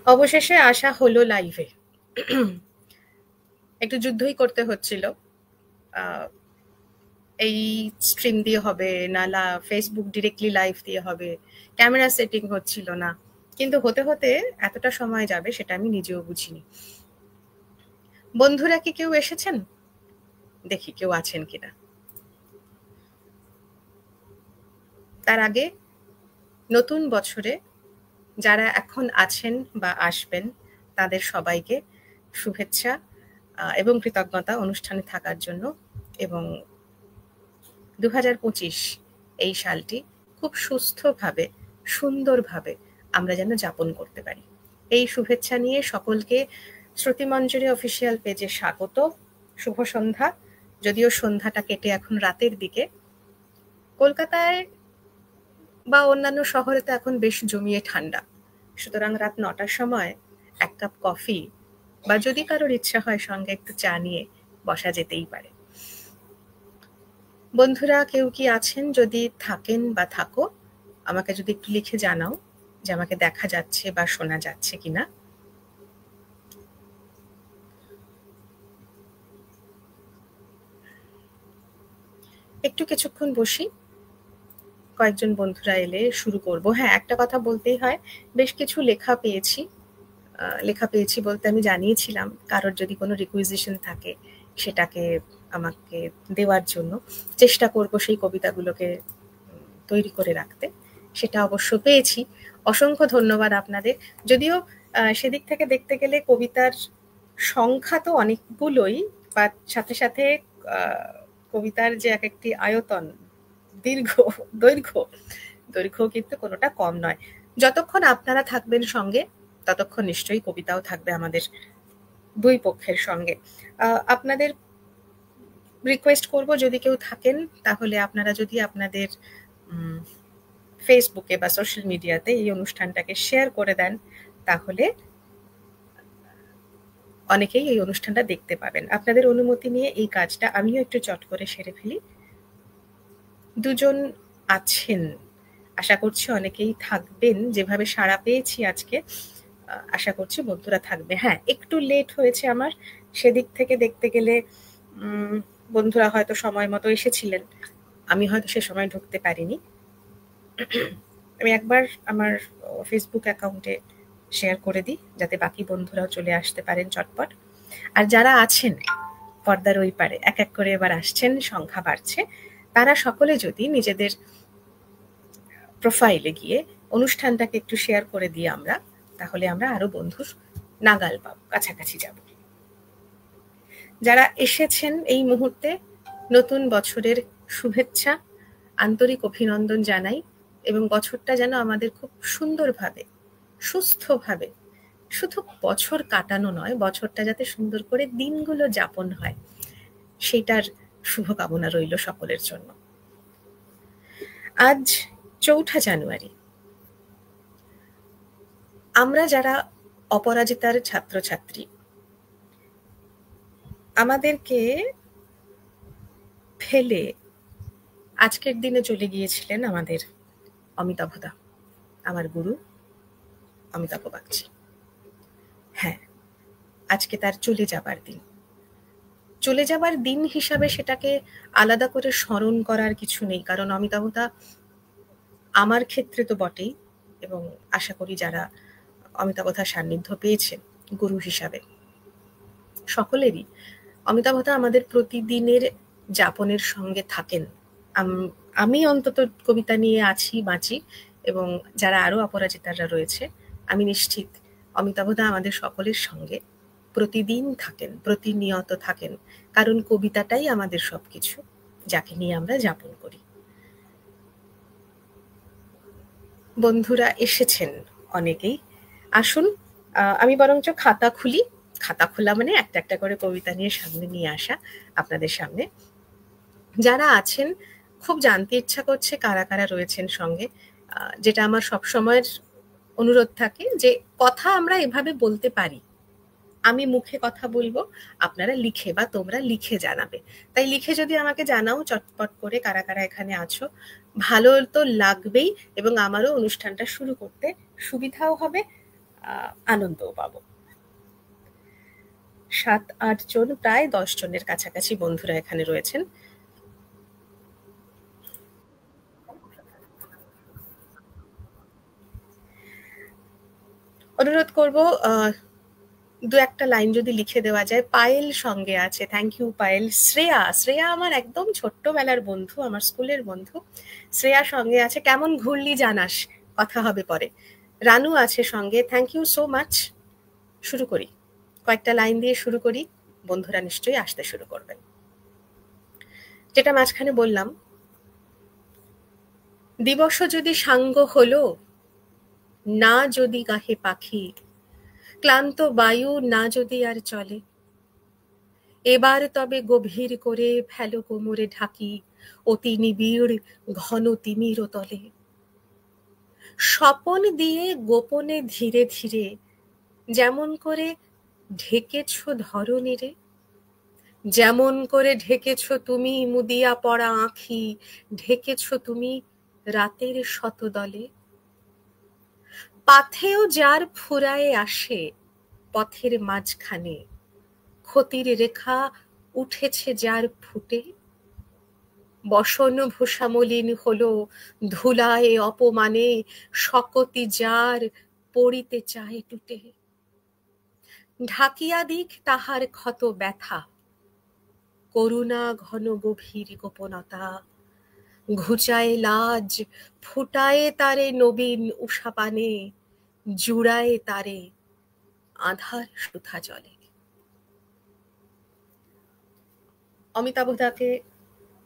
অবশেষে আসা হলো লাইভে। একটু যুদ্ধই করতে হচ্ছিল। আহ, এই স্ট্রিম দিয়ে হবে না ফেসবুক ডিরেক্টলি লাইভ দিয়ে হবে, ক্যামেরা সেটিং হচ্ছিল না, কিন্তু হতে হতে এতটা সময় যাবে সেটা আমি নিজেও বুঝিনি। বন্ধুরা কি কেউ এসেছেন? দেখি কেউ আছেন কিনা। তার আগে নতুন বছরে যারা এখন আছেন বা আসবেন তাদের সবাইকে শুভেচ্ছা এবং কৃতজ্ঞতা অনুষ্ঠানে থাকার জন্য, এবং 2025 এই সালটি খুব সুস্থভাবে সুন্দরভাবে আমরা যেন যাপন করতে পারি, এই শুভেচ্ছা নিয়ে সকলকে শ্রুতিমঞ্জরি অফিসিয়াল পেজে স্বাগত। শুভ সন্ধ্যা। যদিও সন্ধ্যাটা কেটে এখন রাতের দিকে। কলকাতায় বা অন্যান্য শহরে তো এখন বেশ জমিয়ে ঠান্ডা, সুতরাং রাত 9টার সময় এক কাপ কফি বা যদি কারোর ইচ্ছা হয় সঙ্গে একটু চা নিয়ে বসা যেতেই পারে। বন্ধুরা কেউ কি আছেন? যদি থাকেন বা থাকো, আমাকে যদি একটু লিখে জানাও যে আমাকে দেখা যাচ্ছে বা শোনা যাচ্ছে কিনা। একটু কিছুক্ষণ বসি, কয়েকজন বন্ধুরা এলে শুরু করব। হ্যাঁ, একটা কথা বলতেই হয়, বেশ কিছু লেখা পেয়েছি। লেখা পেয়েছি বলতে আমি জানিয়েছিলাম কারোর যদি কোনো রিকুইজিশন থাকে সেটাকে আমাকে দেওয়ার জন্য চেষ্টা করব সেই কবিতাগুলোকে তৈরি করে রাখতে। সেটা অবশ্য পেয়েছি। অসংখ্য ধন্যবাদ আপনাদের। যদিও সেদিক থেকে দেখতে গেলে কবিতার সংখ্যা তো অনেকগুলোই, বা সাথে সাথে কবিতার যে এক একটি আয়তন, দীর্ঘ, দৈর্ঘ্য দৈর্ঘ্য কিন্তু কোনোটা কম নয়। যতক্ষণ আপনারা থাকবেন সঙ্গে ততক্ষণ নিশ্চয়ই কবিতাও থাকবে আমাদের দুই পক্ষের সঙ্গে। আপনাদের রিকোয়েস্ট করব, যদি কেউ থাকেন তাহলে আপনারা যদি আপনাদের ফেসবুকে বা সোশ্যাল মিডিয়াতে এই অনুষ্ঠানটাকে শেয়ার করে দেন, তাহলে অনেকেই এই অনুষ্ঠানটা দেখতে পাবেন। আপনাদের অনুমতি নিয়ে এই কাজটা আমিও একটু চট করে সেরে ফেলি। দুজন আছেন, আশা করছি অনেকেই থাকবেন। যেভাবে সাড়া পেয়েছি আজকে, আশা করছি বন্ধুরা থাকবে। হ্যাঁ, একটু লেট হয়েছে আমার, সেদিক থেকে দেখতে গেলে বন্ধুরা হয়তো সময় মতো এসেছিলেন, আমি হয়তো সে সময় ঢুকতে পারিনি। আমি একবার আমার ফেসবুক অ্যাকাউন্টে শেয়ার করে দিই যাতে বাকি বন্ধুরাও চলে আসতে পারেন চটপট। আর যারা আছেন পর্দার ওই পারে এক এক করে এবার আসছেন, সংখ্যা বাড়ছে, তারা সকলে যদি নিজেদের প্রোফাইলে গিয়ে অনুষ্ঠানটাকে একটু শেয়ার করে দিই আমরা, তাহলে আমরা আরো বন্ধুর নাগাল পাবো, কাছাকাছি যাব। যারা এসেছেন এই মুহূর্তে, নতুন বছরের শুভেচ্ছা, আন্তরিক অভিনন্দন জানাই, এবং বছরটা যেন আমাদের খুব সুন্দরভাবে সুস্থভাবে, শুধু বছর কাটানো নয়, বছরটা যাতে সুন্দর করে দিনগুলো যাপন হয়, সেটার শুভকামনা রইল সকলের জন্য। আজ 4 জানুয়ারি। আমরা যারা অপরাজিতার ছাত্রছাত্রী, আমাদেরকে ফেলে আজকের দিনে চলে গিয়েছিলেন আমাদের অমিতাভদা, আমার গুরু অমিতাভ বাগচি। হ্যাঁ, আজকে তার চলে যাবার দিন। চলে যাবার দিন হিসাবে সেটাকে আলাদা করে স্মরণ করার কিছু নেই, কারণ অমিতাভদা আমার ক্ষেত্রে তো বটেই, এবং আশা করি যারা অমিতাভদার সান্নিধ্য পেয়েছেন গুরু হিসাবে সকলেরই, অমিতাভদা আমাদের প্রতিদিনের যাপনের সঙ্গে থাকেন। আমি অন্তত কবিতা নিয়ে আছি, বাঁচি, এবং যারা আরো অপরাজিতারা রয়েছে আমি নিশ্চিত অমিতাভদা আমাদের সকলের সঙ্গে প্রতিদিন থাকেন, প্রতিনিয়ত থাকেন, কারণ কবিতাটাই আমাদের সবকিছু, যাকে নিয়ে আমরা যাপন করি। বন্ধুরা এসেছেন অনেকেই, আসুন। আমি বরঞ্চ খাতা খুলি। খাতা খোলা মানে একটা একটা করে কবিতা নিয়ে সামনে নিয়ে আসা আপনাদের সামনে। যারা আছেন, খুব জানতে ইচ্ছা করছে কারা কারা রয়েছেন সঙ্গে। যেটা আমার সবসময়ের অনুরোধ থাকে যে কথা আমরা এভাবে বলতে পারি, আমি মুখে কথা বলবো, আপনারা লিখে বা তোমরা লিখে জানাবে। তাই লিখে যদি আমাকে জানাও চটপট করে কারা কারা এখানে আছো, ভালো তো লাগবেই, এবং আমারও অনুষ্ঠানটা শুরু করতে সুবিধাও হবে, আনন্দও পাবো। 7-8 জন, প্রায় 10 জনের কাছাকাছি বন্ধুরা এখানে রয়েছেন। অনুরোধ করব দু একটা লাইন যদি লিখে দেওয়া যায়। পায়েল সঙ্গে আছে, থ্যাংক ইউ পায়েল। শ্রেয়া আমার একদম ছোট্টবেলার বন্ধু, আমার স্কুলের বন্ধু। শ্রেয়া সঙ্গে আছে, কেমন ঘুরলি জানাস, কথা হবে পরে। রানু আছে সঙ্গে, থ্যাংক ইউ সো মাচ। শুরু করি, কয়েকটা লাইন দিয়ে শুরু করি, বন্ধুরা নিশ্চয়ই আসতে শুরু করবেন। যেটা মাঝখানে বললাম, দিবস যদি সাঙ্গ হলো, না যদি গাহে পাখি, ক্লান্ত বায়ু না যদি আর চলে, এবার তবে গভীর করে ফেলো কোমরে ঢাকি, অতি নিবিড় ঘন তিমির তলে। স্বপন দিয়ে গোপনে ধীরে ধীরে যেমন করে ঢেকেছ ধরণীরে, যেমন করে ঢেকেছ তুমি মুদিয়া পড়া আঁখি, ঢেকেছ তুমি রাতের শতদলে। পাথেও যার ফুরায়ে আসে পথের মাঝখানে, ক্ষতির রেখা উঠেছে যার ফুটে, বসন ভূষামলিন হলো ধুলায় অপমানে, শকতি যার পড়িতে চায় টুটে। ঢাকিয়া দিক তাহার ক্ষত ব্যথা, করুণা ঘন গভীর গোপনতা, ঘুচায় লাজ ফুটায়ে তারে নবীন উষাপানে, জুড়ায় তারে আধার সুধা জলে। অমিতাভ দাকে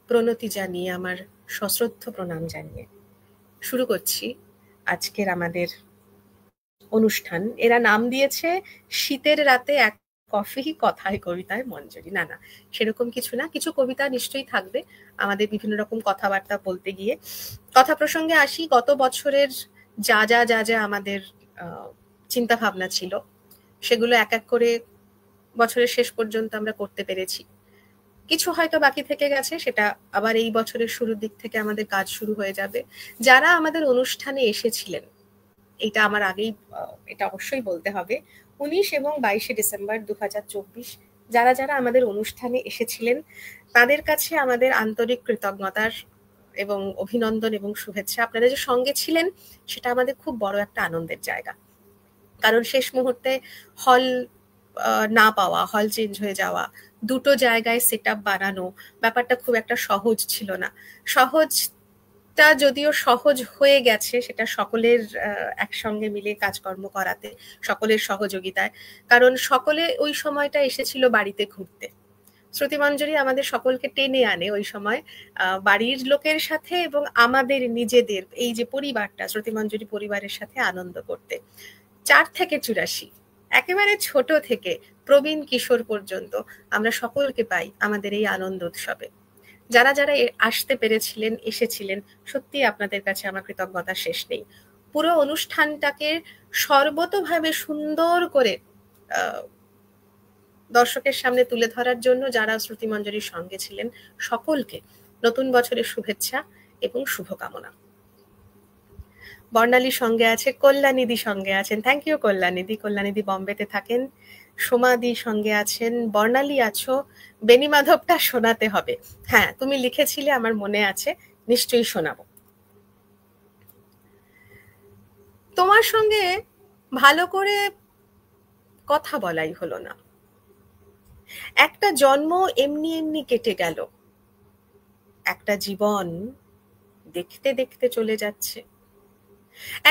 প্রণতি জানিয়ে, আমার সশ্রদ্ধ প্রণাম জানিয়ে শুরু করছি আজকের আমাদের অনুষ্ঠান। এরা নাম দিয়েছে শীতের রাতে এক কফি কথায় কবিতায় মঞ্জরি। না না, সেরকম কিছু না, কিছু কবিতা নিশ্চয়ই থাকবে আমাদের বিভিন্ন রকম কথাবার্তা বলতে গিয়ে। কথা প্রসঙ্গে আসি, গত বছরের যা যা যা যা আমাদের চিন্তা ভাবনা ছিল, সেগুলো এক এক করে বছরের শেষ পর্যন্ত আমরা করতে পেরেছি। কিছু হয়তো বাকি থেকে গেছে, সেটা আবার এই বছরের শুরুর দিক থেকে আমাদের কাজ শুরু হয়ে যাবে। যারা আমাদের অনুষ্ঠানে এসেছিলেন, এটা আমার আগেই এটা অবশ্যই বলতে হবে, 19 এবং 22 ডিসেম্বর 2024 যারা যারা আমাদের অনুষ্ঠানে এসেছিলেন, তাদের কাছে আমাদের আন্তরিক কৃতজ্ঞতার এবং অভিনন্দন এবং শুভেচ্ছা। আপনারা যে সঙ্গে ছিলেন, সেটা আমাদের খুব বড় একটা আনন্দের জায়গা। কারণ শেষ মুহূর্তে হল না পাওয়া, হল চেঞ্জ হয়ে যাওয়া, দুটো জায়গায় সেট আপ বানানো, ব্যাপারটা খুব একটা সহজ ছিল না। সহজটা যদিও সহজ হয়ে গেছে, সেটা সকলের একসঙ্গে মিলে কাজকর্ম করাতে, সকলের সহযোগিতায়। কারণ সকলে ওই সময়টা এসেছিল বাড়িতে ঘুরতে। শ্রুতিমঞ্জরি আমাদের সকলকে টেনে আনে ওই সময় বাড়ির লোকের সাথে এবং আমাদের নিজেদের এই যে পরিবারটা, শ্রুতিমঞ্জরি পরিবারের সাথে আনন্দ করতে। 4 থেকে 84, একেবারে ছোট থেকে প্রবীণ কিশোর পর্যন্ত আমরা সকলকে পাই আমাদের এই আনন্দ উৎসবে। যারা যারা আসতে পেরেছিলেন, এসেছিলেন, সত্যি আপনাদের কাছে আমার কৃতজ্ঞতা শেষ নেই। পুরো অনুষ্ঠানটাকে সর্বতোভাবে সুন্দর করে দর্শকের সামনে তুলে ধরার জন্য যারা শ্রুতিমঞ্জরির সঙ্গে ছিলেন, সকলকে নতুন বছরের শুভেচ্ছা এবং শুভকামনা। বর্ণালী সঙ্গে আছে, কল্যাণীদি সঙ্গে আছেন, থ্যাংক ইউ কল্যাণীদি। কল্যাণীদি বম্বেতে থাকেন। সোমাদি সঙ্গে আছেন, বর্ণালী আছো, বেনি মাধবটা শোনাতে হবে। হ্যাঁ, তুমি লিখেছিলে, আমার মনে আছে, নিশ্চয়ই শোনাবো। তোমার সঙ্গে ভালো করে কথা বলাই হলো না। একটা জন্ম এমনি এমনি কেটে গেল, একটা জীবন দেখতে দেখতে চলে যাচ্ছে।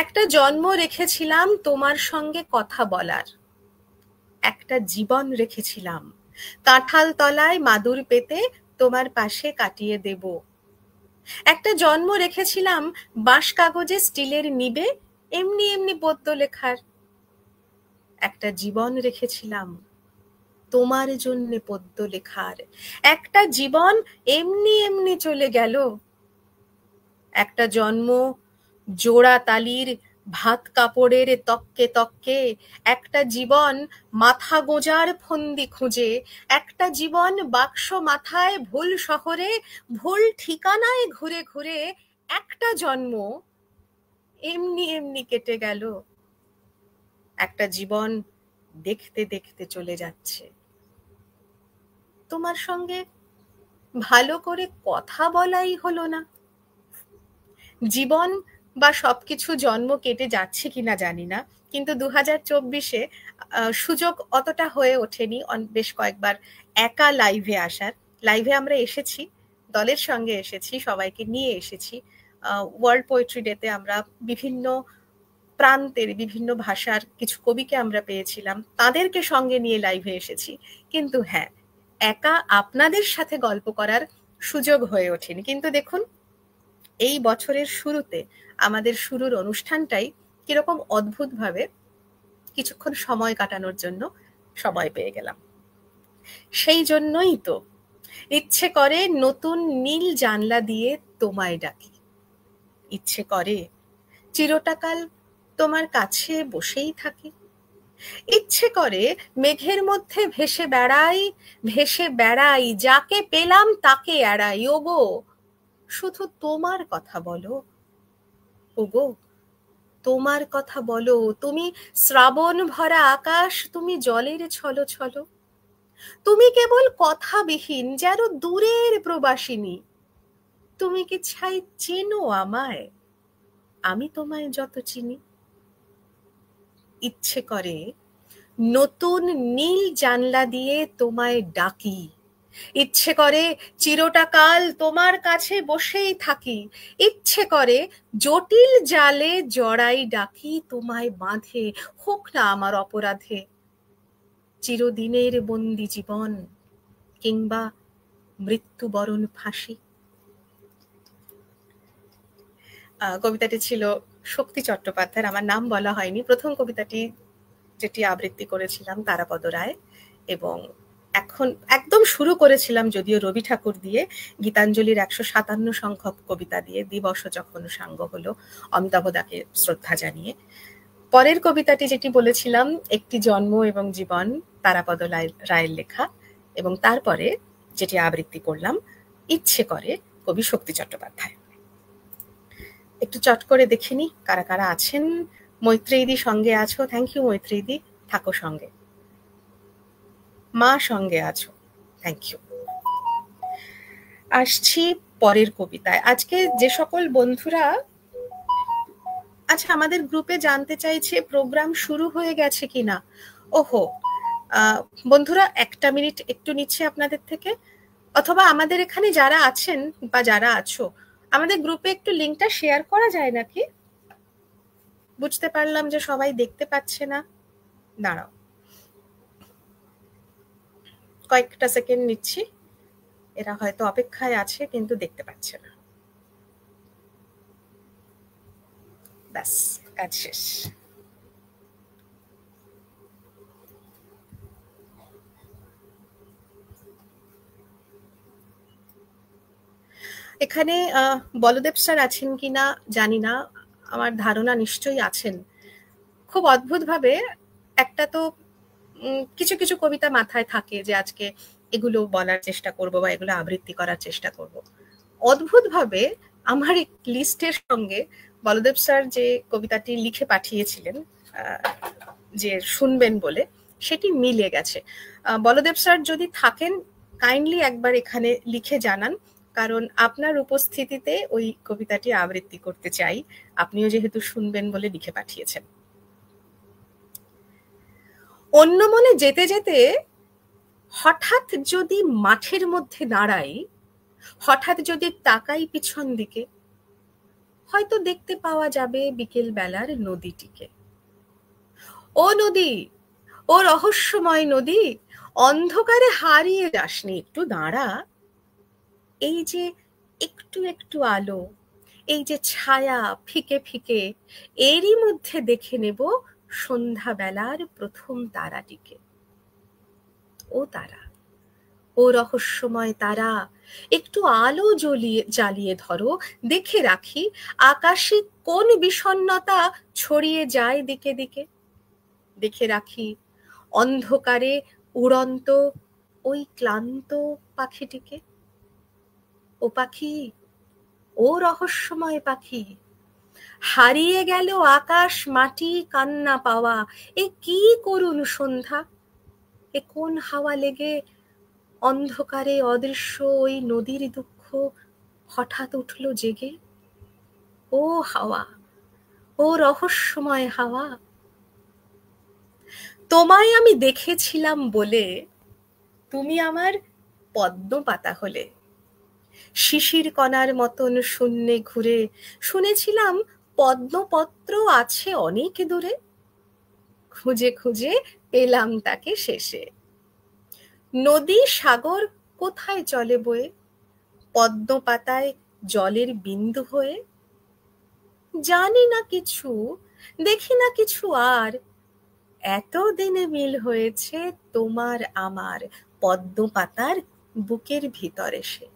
একটা জন্ম রেখেছিলাম তোমার সঙ্গে কথা বলার, একটা জীবন রেখেছিলাম কাঁঠাল তলায় মাদুর পেতে তোমার পাশে কাটিয়ে দেব। একটা জন্ম রেখেছিলাম বাঁশ কাগজে স্টিলের নিবে এমনি এমনি পদ্য লেখার, একটা জীবন রেখেছিলাম তোমার জন্যে পদ্য লেখার। একটা জীবন এমনি এমনি চলে গেল, একটা জন্ম জোড়া তালির ভাত কাপড়ের তককে তককে, একটা জীবন মাথা গোঁজার ফন্দি খুঁজে, একটা জীবন বাক্স মাথায় ভুল শহরে ভুল ঠিকানায় ঘুরে ঘুরে, একটা জন্ম এমনি এমনি কেটে গেল, একটা জীবন দেখতে দেখতে চলে যাচ্ছে। তোমার সঙ্গে ভালো করে কথা বলাই হলো না। জীবন বা সবকিছু জন্ম কেটে যাচ্ছে কিনা জানি না, কিন্তু 2024-এ সুযোগ অতটা হয়ে ওঠেনি বেশ কয়েকবার একা লাইভে আসার। লাইভে আমরা এসেছি, দলের সঙ্গে এসেছি, সবাইকে নিয়ে এসেছি। ওয়ার্ল্ড পোয়েট্রি ডেতে আমরা বিভিন্ন প্রান্তের বিভিন্ন ভাষার কিছু কবিকে আমরা পেয়েছিলাম, তাদেরকে সঙ্গে নিয়ে লাইভে এসেছি। কিন্তু হ্যাঁ, একা আপনাদের সাথে গল্প করার সুযোগ হয়ে ওঠেনি। কিন্তু দেখুন, এই বছরের শুরুতে আমাদের শুরুর অনুষ্ঠানটাই কিরকম অদ্ভুতভাবে কিছুক্ষণ সময় কাটানোর জন্য সময় পেয়ে গেলাম। সেই জন্যই তো ইচ্ছে করে নতুন নীল জানলা দিয়ে তোমায় ডাকি। ইচ্ছে করে চিরটাকাল তোমার কাছে বসেই থাকি। ইচ্ছে করে মেঘের মধ্যে ভেসে বেড়াই, যাকে পেলাম তাকে এড়াই। ওগো, শুধু তোমার কথা বলো। ওগো, তোমার কথা বলো। তুমি শ্রাবণ ভরা আকাশ, তুমি জলের ছলো ছলো। তুমি কেবল কথাবিহীন, যেন দূরের প্রবাসিনী। তুমি কি ছাই চেনো আমায়, আমি তোমায় যত চিনি? ইচ্ছে করে নতুন নীল জানলা দিয়ে তোমায় ডাকি। ইচ্ছে করে চিরটাকাল তোমার কাছে বসেই থাকি। ইচ্ছে করে জটিল জালে জড়াই ডাকি তোমায় বাঁধে, হোক না আমার অপরাধে চিরদিনের বন্দি জীবন, কিংবা মৃত্যুবরণ ফাঁসি। কবিতাটি ছিল শক্তি চট্টোপাধ্যায়ের, আমার নাম বলা হয়নি। প্রথম কবিতাটি যেটি আবৃত্তি করেছিলাম তারাপদ রায়, এবং এখন একদম শুরু করেছিলাম যদিও রবি ঠাকুর দিয়ে, গীতাঞ্জলির 157 সংখ্যক কবিতা দিয়ে, দিবস যখন সাঙ্গ হলো, অমিতাভ দাকে শ্রদ্ধা জানিয়ে। পরের কবিতাটি যেটি বলেছিলাম একটি জন্ম এবং জীবন, তারাপদ রায়ের লেখা, এবং তারপরে যেটি আবৃত্তি করলাম ইচ্ছে করে, কবি শক্তি চট্টোপাধ্যায়। একটু চট করে দেখিনি কারা কারা আছেন। মৈত্রেয়ীদি সঙ্গে আছো, থ্যাংক ইউ মৈত্রেয়ীদি, থাকো সঙ্গে। মা সঙ্গে আছো, থ্যাংক ইউ। আসছি পরের কবিতায়। আজকে যে সকল বন্ধুরা আচ্ছা আমাদের গ্রুপে জানতে চাইছে প্রোগ্রাম শুরু হয়ে গেছে কিনা, ওহো বন্ধুরা 1 মিনিট একটু নিচ্ছে আপনাদের থেকে, অথবা আমাদের এখানে যারা আছেন বা যারা আছো আমাদের গ্রুপে একটু লিঙ্কটা শেয়ার করা যায় নাকি? বুঝতে পারলাম যে সবাই দেখতে পাচ্ছে না, দাঁড়াও কয়েকটা সেকেন্ড নিচ্ছি, এরা হয়তো অপেক্ষায় আছে কিন্তু দেখতে পাচ্ছে না। ব্যাস, কাজ শেষ। এখানে বলদেব স্যার আছেন কিনা জানি না, আমার ধারণা নিশ্চয়ই আছেন। খুব অদ্ভুতভাবে একটা তো কিছু কিছু কবিতা মাথায় থাকে যে আজকে এগুলো বলার চেষ্টা করব বা এগুলো আবৃত্তি করার চেষ্টা করব। অদ্ভুতভাবে আমার এক লিস্টের সঙ্গে বলদেব স্যার যে কবিতাটি লিখে পাঠিয়েছিলেন যে শুনবেন বলে, সেটি মিলে গেছে। বলদেব স্যার যদি থাকেন কাইন্ডলি একবার এখানে লিখে জানান, কারণ আপনার উপস্থিতিতে ওই কবিতাটি আবৃত্তি করতে চাই, আপনিও যেহেতু শুনবেন বলে লিখে পাঠিয়েছেন। অন্য মনে যেতে যেতে হঠাৎ যদি মাঠের মধ্যে দাঁড়াই, হঠাৎ যদি তাকাই পিছন দিকে, হয়তো দেখতে পাওয়া যাবে বিকেল বেলার নদীটিকে। ও নদী, ও রহস্যময় নদী, অন্ধকারে হারিয়ে যাসনি, একটু দাঁড়া। এই যে একটু একটু আলো, এই যে ছায়া ফিকে ফিকে, এরই মধ্যে দেখে নেব সন্ধ্যাবেলার প্রথম তারাটিকে। ও তারা, ও রহস্যময় তারা, একটু আলো জ্বালিয়ে ধরো, দেখে রাখি আকাশে কোন বিষণ্ণতা ছড়িয়ে যায় দিকে দিকে। দেখে রাখি অন্ধকারে উড়ন্ত ওই ক্লান্ত পাখিটিকে। ও পাখি, ও রহস্যময় পাখি, হারিয়ে গেল আকাশ মাটি কান্না পাওয়া, এ কি করুণ সন্ধ্যা। এ কোন হাওয়া লেগে অন্ধকারে অদৃশ্য ওই নদীর দুঃখ হঠাৎ উঠল জেগে। ও হাওয়া, ও রহস্যময় হাওয়া, তোমায় আমি দেখেছিলাম বলে তুমি আমার পদ্ম পাতা হলে। শিশির কণার মতন শূন্যে ঘুরে শুনেছিলাম পদ্মপত্র আছে অনেক দূরে। খুঁজে খুঁজে পেলাম তাকে শেষে। নদী সাগর কোথায় চলে বয়ে, পদ্ম পাতায় জলের বিন্দু হয়ে। জানি না কিছু, দেখি না কিছু আর, এতদিনে মিল হয়েছে তোমার আমার পদ্ম পাতার বুকের ভিতর এসে।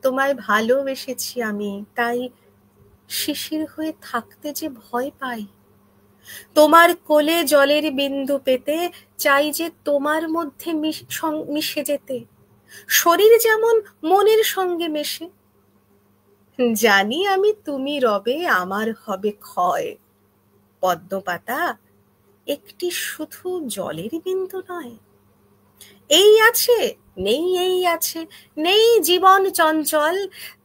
তোমায় ভালোবেসেছি আমি, তাই শিশির হয়ে থাকতে যে ভয় পাই। তোমার কোলে জলের বিন্দু পেতে চাই যে তোমার মধ্যে মিশে যেতে, শরীর যেমন মনের সঙ্গে মেশে। জানি আমি তুমি রবে, আমার হবে ক্ষয়। পদ্ম পাতা একটি শুধু জলের বিন্দু নয়। এই আছে, নেই, এই আছে, নেই জীবন চঞ্চল,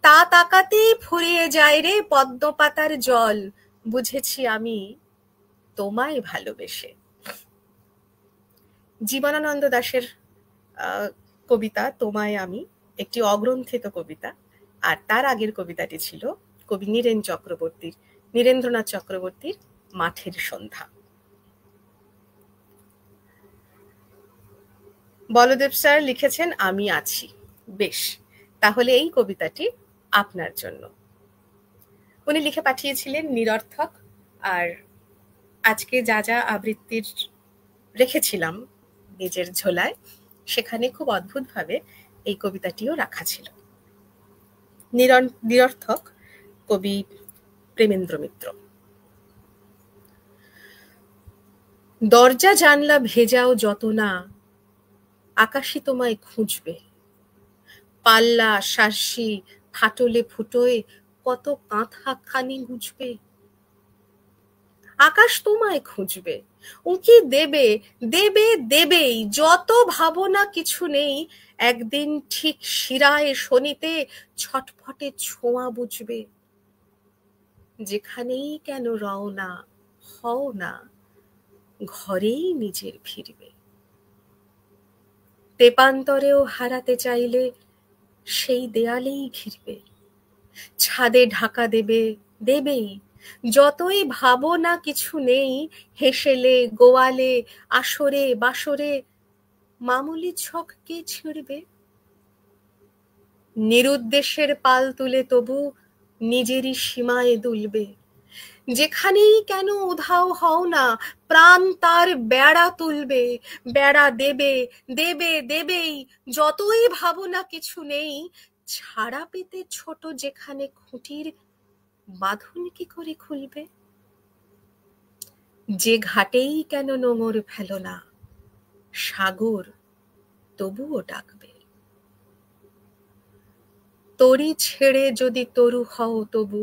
তা তাকাতেই ফুরিয়ে যায় রে পদ্ম পাতার জল। বুঝেছি আমি তোমায় ভালোবেসে। জীবনানন্দ দাশের কবিতা তোমায় আমি, একটি অগ্রন্থিত কবিতা। আর তার আগের কবিতাটি ছিল কবি নীরেন্দ্রনাথ চক্রবর্তীর মাঠের সন্ধ্যা। বলদেব স্যার লিখেছেন আমি আছি। বেশ, তাহলে এই কবিতাটি আপনার জন্য। উনি লিখে পাঠিয়েছিলেন নিরর্থক। আর আজকে যা যা আবৃত্তির রেখেছিলাম নিজের ঝোলায়, সেখানে খুব অদ্ভুতভাবে এই কবিতাটিও রাখা ছিল। নিরর্থক, কবি প্রেমেন্দ্র মিত্র। দরজা জানলা ভেজাও যত না, আকাশই তোমায় খুঁজবে। পাল্লা শাসি ফাটলে ফুটোয় কত কাঁথা খানি গুজবে। আকাশ তোমায় খুঁজবে, উঁকি দেবে, দেবে, দেবেই, যত ভাবনা কিছু নেই, একদিন ঠিক শিরায় শনিতে ছটফটে ছোঁয়া বুঝবে। যেখানেই কেন রওনা হও না, ঘরেই নিজের ফিরবে। তেপান্তরেও হারাতে চাইলে সেই দেয়ালেই ঘিরবে। ছাদে ঢাকা দেবে, দেবেই, যতই ভাবো না কিছু নেই, হেসেলে গোয়ালে আসরে বাসরে মামুলি ছক কে ছিঁড়বে। নিরুদ্দেশের পাল তুলে তবু নিজেরই সীমায় দুলবে। যেখানেই কেন উধাও হও না, প্রাণ তার বেড়া তুলবে। বেড়া দেবে, দেবে, দেবেই, যতই ভাবনা কিছু নেই, ছাড়া পেতে ছোট যেখানে খুঁটির বাঁধন কি করে খুলবে। যে ঘাটেই কেন নোঙর ফেলো না, সাগর তবুও ডাকবে। তরি ছেড়ে যদি তরু হও তবু,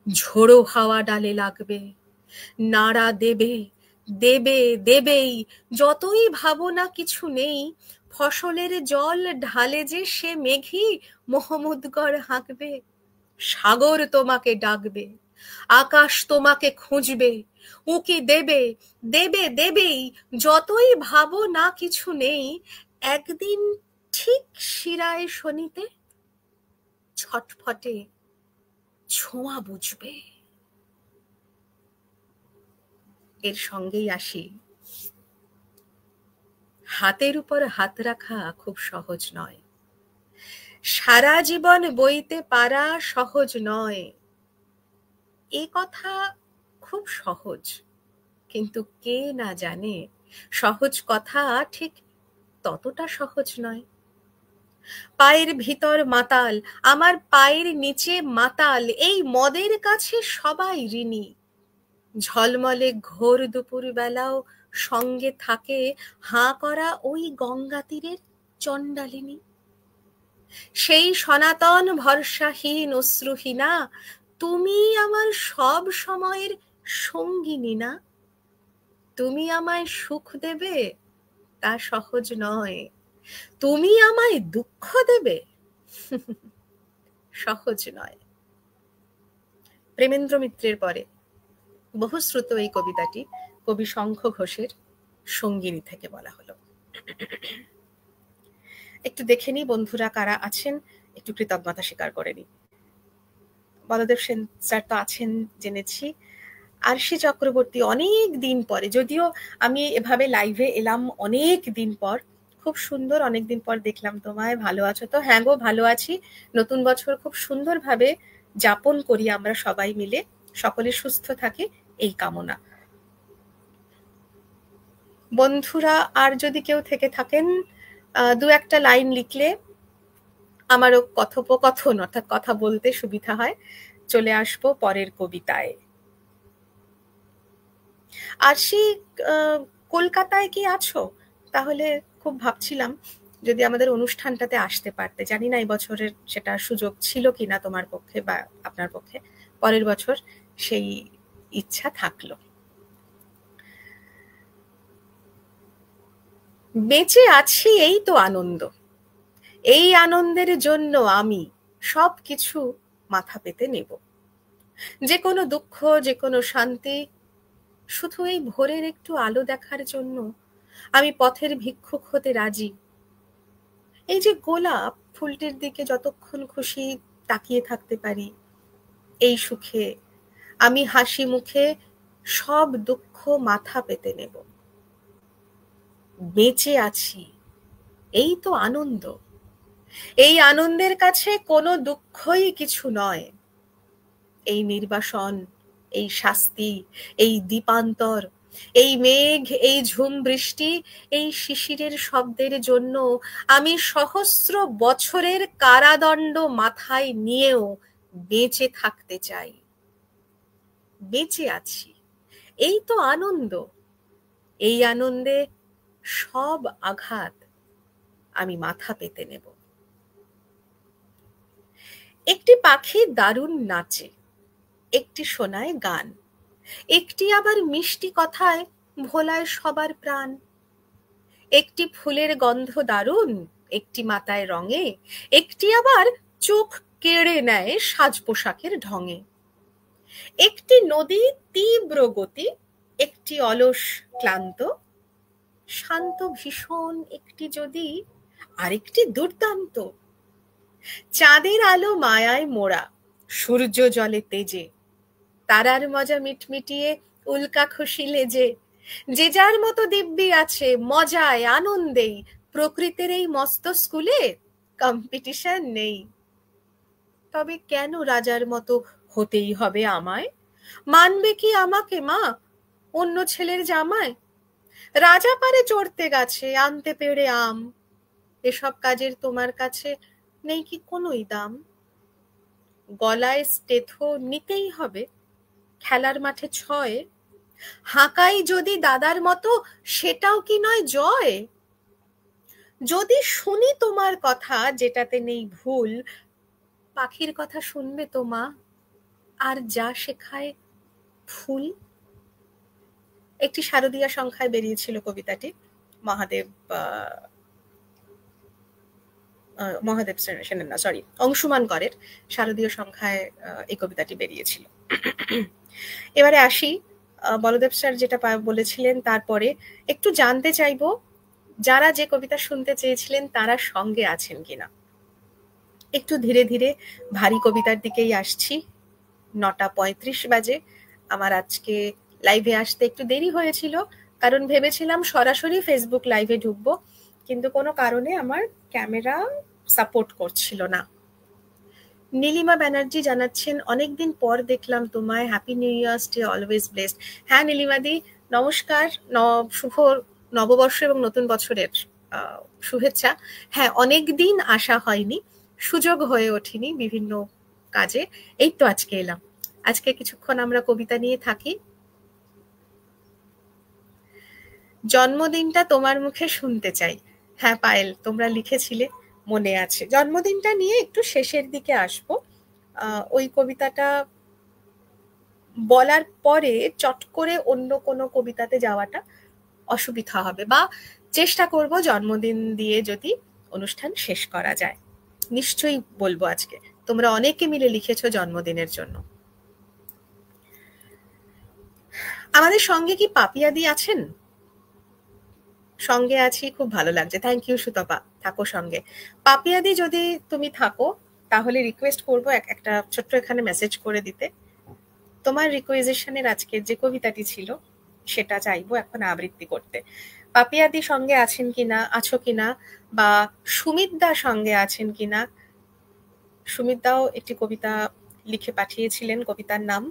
ঝোড়ো হাওয়া ডালে লাগবে। নাড়া দেবে, দেবে, দেবেই, যতই ভাবনা কিছু নেই, ফসলের জল ঢালে যে সে মেঘই মোহাম্মদগড় হাঁকবে। সাগর তোমাকে ডাকবে, আকাশ তোমাকে খুঁজবে, উঁকি দেবে, দেবে, দেবেই, যতই ভাবো না কিছু নেই, একদিন ঠিক শিরায় শনিতে ছটফটে ছোঁয়া বুঝবে। এর সঙ্গেই আসি, হাতের উপর হাত রাখা খুব সহজ নয়। সারা জীবন বইতে পারা সহজ নয়। এ কথা খুব সহজ, কিন্তু কে না জানে সহজ কথা ঠিক ততটা সহজ নয়। পায়ের ভিতর মাতাল, আমার পায়ের নিচে মাতাল, এই মদের কাছে সবাই ঋণী। ঝলমলে ঘোর দুপুর বেলাও সঙ্গে থাকে হাঁ করা ওই গঙ্গা তীরের চণ্ডালিনী। সেই সনাতন ভরসাহীন অশ্রুহীনা তুমি আমার সব সময়ের সঙ্গিনী না, তুমি আমায় সুখ দেবে তা সহজ নয়, তুমি আমায় দুঃখ দেবে সহজ নয়। প্রেমেন্দ্র মিত্রের পরে বহুশ্রুত এই কবিতাটি কবি শঙ্খ ঘোষের সঙ্গিনী থেকে বলা হলো। একটু দেখে নি বন্ধুরা কারা আছেন, একটু কৃতজ্ঞতা স্বীকার করে নি। বলদেব সেন স্যার তো আছেন জেনেছি। আরশি চক্রবর্তী অনেক দিন পরে, যদিও আমি এভাবে লাইভে এলাম অনেক দিন পর, খুব সুন্দর, অনেকদিন পর দেখলাম তোমায়। ভালো আছো তো? হ্যাঁ গো, ভালো আছি। নতুন বছর খুব সুন্দরভাবে যাপন করি আমরা সবাই মিলে, সকলে সুস্থ থাকে এই কামনা। বন্ধুরা আর যদি কেউ থেকে থাকেন, দু একটা লাইন লিখলে আমারও কথোপকথন অর্থাৎ কথা বলতে সুবিধা হয়। চলে আসবো পরের কবিতায়। আরশি, কলকাতায় কি আছো? তাহলে খুব ভাবছিলাম যদি আমাদের অনুষ্ঠানটাতে আসতে পারতে। জানি না এই বছরের সেটা সুযোগ ছিল কিনা তোমার পক্ষে বা আপনার পক্ষে, পরের বছর সেই ইচ্ছা থাকলো। বেঁচে আছি এই তো আনন্দ, এই আনন্দের জন্য আমি সব কিছু মাথা পেতে নেব। যে কোনো দুঃখ, যে কোনো শান্তি, শুধু এই ভোরের একটু আলো দেখার জন্য আমি পথের ভিক্ষুক হতে রাজি। এই যে গোলাপ ফুলটির দিকে যতক্ষণ খুশি তাকিয়ে থাকতে পারি, এই সুখে আমি হাসি মুখে সব দুঃখ মাথা পেতে নেব। বেঁচে আছি এই তো আনন্দ, এই আনন্দের কাছে কোনো দুঃখই কিছু নয়। এই নির্বাসন, এই শাস্তি, এই দীপান্তর, এই মেঘ, এই ঝুম বৃষ্টি, এই শিশিরের শব্দের জন্য আমি সহস্র বছরের কারাদণ্ড মাথায় নিয়েও বেঁচে থাকতে চাই। বেঁচে আছি এই তো আনন্দ, এই আনন্দে সব আঘাত আমি মাথা পেতে নেব। একটি পাখি দারুণ নাচে, একটি শোনায় গান, একটি আবার মিষ্টি কথায় ভোলায় সবার প্রাণ। একটি ফুলের গন্ধ দারুণ, একটি মাথায় রঙে, একটি আবার চোখ কেড়ে নেয় সাজ পোশাকের ঢঙে। একটি নদী তীব্র গতি, একটি অলস ক্লান্ত, শান্ত ভীষণ একটি যদি, আরেকটি দুর্দান্ত। চাঁদের আলো মায়ায় মোড়া, সূর্য জলে তেজে, তারার মজা মিটমিটিয়ে উল্কা খুশি লেজে, যে যার মতো দিব্যি আছে মজায় আনন্দেই। প্রকৃতির এই মস্ত স্কুলে কম্পিটিশন নেই। তবে কেন রাজার মতো হতেই হবে আমায়? মানবে কি আমাকে মা অন্য ছেলের জামায়? রাজা পারে চড়তে গাছে, আনতে পেড়ে আম, এসব কাজের তোমার কাছে নেই কি কোনোই দাম? গলায় স্টেথো নিতেই হবে, খেলার মাঠে ছয়, হাঁকাই যদি দাদার মতো সেটাও কি নয় জয়? যদি শুনি তোমার কথা যেটাতে নেই ভুল, পাখির কথা শুনবে তো মা, আর যা শেখায় ফুল। একটি শারদীয়া সংখ্যায় বেরিয়েছিল কবিতাটি, মহাদেব সেনের না, সরি, অংশুমান করের শারদীয় সংখ্যায় এই কবিতাটি বেরিয়েছিল। এবারে আসি, বলদেব স্যার যেটা বলেছিলেন তারপরে একটু জানতে চাইবো যারা যে কবিতা শুনতে চেয়েছিলেন তারা সঙ্গে আছেন কিনা। একটু ধীরে ধীরে ভারী কবিতার দিকেই আসছি। 9:35 বাজে। আমার আজকে লাইভে আসতে একটু দেরি হয়েছিল, কারণ ভেবেছিলাম সরাসরি ফেসবুক লাইভে ঢুকবো, কিন্তু কোনো কারণে আমার ক্যামেরা সাপোর্ট করছিল না। নীলিমা ব্যানার্জি জানাচ্ছেন, অনেকদিন পর দেখলাম তোমায়, happy new year, stay always blessed. হ্যাঁ নীলিমাদি, নমস্কার, শুভ নববর্ষ এবং নতুন বছরের শুভেচ্ছা। হ্যাঁ, অনেকদিন আসা হয়নি, সুযোগ হয়ে ওঠেনি বিভিন্ন কাজে, এই তো আজকে এলাম। আজকে কিছুক্ষণ আমরা কবিতা নিয়ে থাকি। জন্মদিনটা তোমার মুখে শুনতে চাই। হ্যাঁ পায়েল, তোমরা লিখেছিলে, মনে আছে। জন্মদিনটা নিয়ে একটু শেষের দিকে আসবো। ওই কবিতাটা বলার পরে চট করে অন্য কোনো কবিতাতে যাওয়াটা অসুবিধা হবে, বা চেষ্টা করব জন্মদিন দিয়ে যদি অনুষ্ঠান শেষ করা যায়। নিশ্চয়ই বলবো আজকে, তোমরা অনেকে মিলে লিখেছো জন্মদিনের জন্য। আমাদের সঙ্গে কি পাপিয়াদি আছেন? সঙ্গে আছি, খুব ভালো লাগছে, থ্যাংক ইউ সুতপা, থাকো সঙ্গে। পাপিয়াদি যদি তুমি থাকো তাহলে রিকোয়েস্ট করবো একটা ছোট্ট এখানে মেসেজ করে দিতে। তোমার রিকোয়েজিশনের আজকের যে কবিতাটি ছিল সেটা চাইবো এখন আবৃত্তি করতে। পাপিয়াদি সঙ্গে আছেন কিনা, আছো কিনা, বা সুমিত দা সঙ্গে আছেন কিনা। সুমিত দাও একটি কবিতা লিখে পাঠিয়েছিলেন, কবিতার নাম,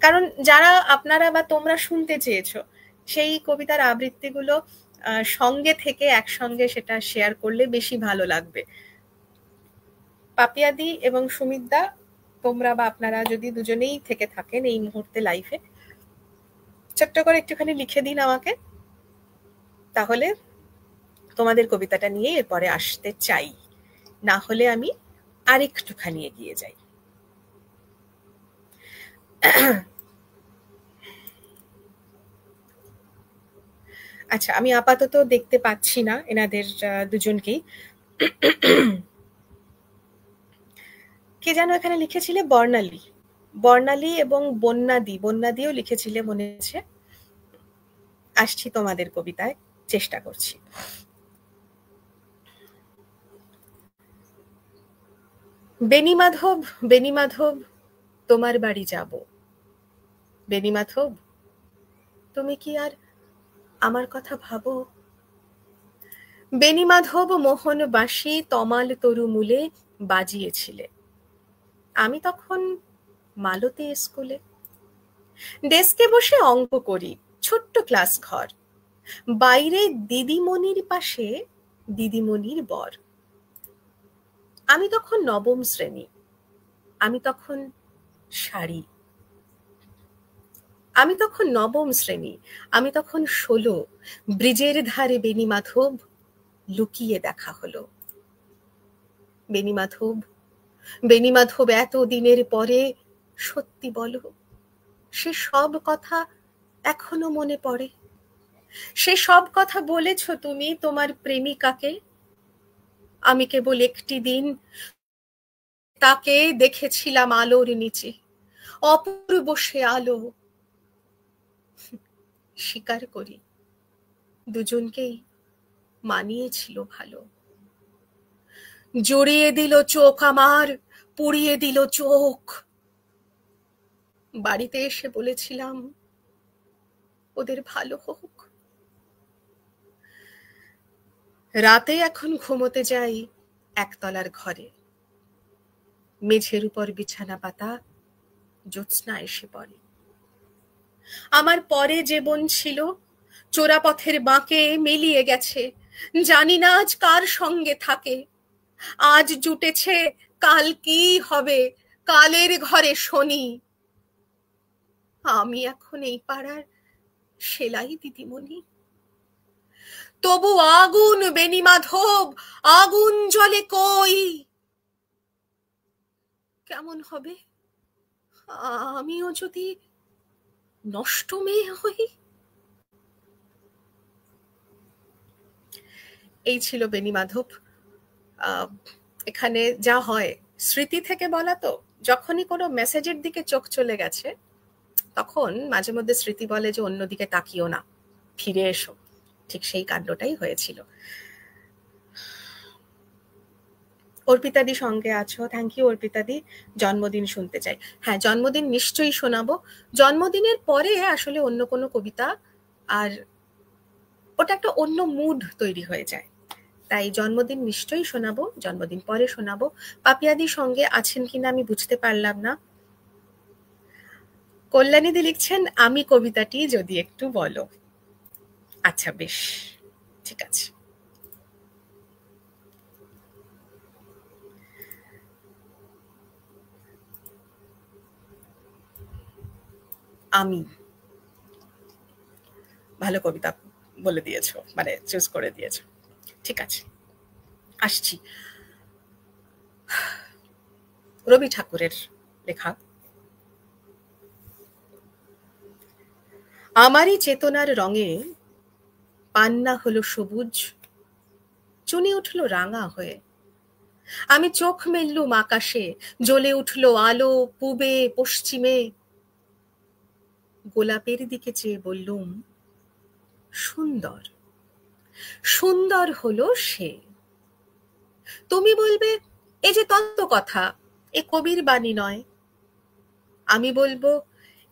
কারণ যারা আপনারা বা তোমরা শুনতে চেয়েছো সেই কবিতার আবৃত্তিগুলো সঙ্গে থেকে একসঙ্গে সেটা শেয়ার করলে বেশি ভালো লাগবে। পাপিয়াদি এবং সুমিত দা, তোমরা বা আপনারা যদি দুজনেই থেকে থাকেন এই মুহূর্তে লাইফে, ছোট্ট করে একটুখানি লিখে দিন আমাকে, তাহলে তোমাদের কবিতাটা নিয়ে এরপরে আসতে চাই, না হলে আমি আরেকটুখানি এগিয়ে যাই। আচ্ছা, আমি আপাতত দেখতে পাচ্ছি না এনাদের দুজনকেই। কে যেন এখানে লিখেছিলে? বর্ণালী, বর্ণালী এবং বন্যাদিও লিখেছিলে মনে আছে। আসছি তোমাদের কবিতায়, চেষ্টা করছি। বেণীমাধব, বেণীমাধব তোমার বাড়ি যাব। বেণীমাধব তুমি কি আর আমার কথা ভাবো? বেণীমাধব মোহন বাঁশি তমাল তরু মূলে বাজিয়েছিলে, আমি তখন মালতী স্কুলে। ডেস্কে বসে অঙ্ক করি, ছোট্ট ক্লাস ঘর, বাইরে দিদিমণির পাশে দিদিমণির বর। আমি তখন নবম শ্রেণী, আমি তখন শাড়ি, আমি তখন নবম শ্রেণী, আমি তখন 16, ব্রিজের ধারে বেণীমাধব লুকিয়ে দেখা হলো। বেণীমাধব, বেণীমাধব এত দিনের পরে সত্যি বলো, সে সব কথা এখনো মনে পড়ে? সে সব কথা বলেছ তুমি তোমার প্রেমিকাকে? আমি কেবল একটি দিন তাকে দেখেছিলাম আলোর নিচে, অপূর্ব সে আলো। স্বীকার করি দুজনকেই মানিয়েছিল ভালো। জড়িয়ে দিল চোখ আমার, পুড়িয়ে দিল চোখ। বাড়িতে এসে বলেছিলাম ওদের ভালো হোক। রাতে এখন ঘুমোতে যাই একতলার ঘরে, মেঝের উপর বিছানা পাতা, জ্যোৎস্না এসে পড়ে। আমার পরে যে বোন ছিল চোরাপথের বাঁকে মিলিয়ে গেছে, জানি না আজ কার সঙ্গে থাকে। আজ জুটেছে, কাল কি হবে, কালের ঘরে শনি। আমি এখন এই পাড়ার সেলাই দিদিমণি। তবু আগুন বেণীমাধব, আগুন জ্বলে কই। কেমন হবে আমিও যদি নষ্ট মেয়ে হই? এই ছিল বেণীমাধব। এখানে যা হয় স্মৃতি থেকে বলা, তো যখনই কোনো মেসেজের দিকে চোখ চলে গেছে তখন মাঝে মধ্যে স্মৃতি বলে যে অন্যদিকে তাকিও না, ফিরে এসো। ঠিক সেই কাণ্ডটাই হয়েছিল। অর্পিতাদি সঙ্গে আছো, থ্যাংক ইউ অর্পিতাদি। জন্মদিন শুনতে চাই, হ্যাঁ জন্মদিন নিশ্চয়ই শোনাবো। জন্মদিনের পরে আসলে অন্য কোনো কবিতা, আর ওটা একটা অন্য মুড তৈরি হয়ে যায়, তাই জন্মদিন নিশ্চয়ই শোনাবো, জন্মদিন পরে শোনাবো। পাপিয়াদি সঙ্গে আছেন কিনা আমি বুঝতে পারলাম না। কল্যাণীদি লিখছেন আমি কবিতাটি যদি একটু বলো। আচ্ছা বেশ, ঠিক আছে। আমি, ভালো কবিতা বলে দিয়েছো, মানে চুজ করে দিয়েছো, ঠিক আছে আসছি। রবি ঠাকুরের লেখা আমারই চেতনার রঙে পান্না হলো সবুজ, চুনি উঠল রাঙা হয়ে। আমি চোখ মেললুম আকাশে, জ্বলে উঠল আলো পূবে পশ্চিমে। গোলাপের দিকে চেয়ে বললুম, সুন্দর, সুন্দর হলো সে। তুমি বলবে, এ যে তত্ত্ব কথা, এ কবির বাণী নয়। আমি বলবো,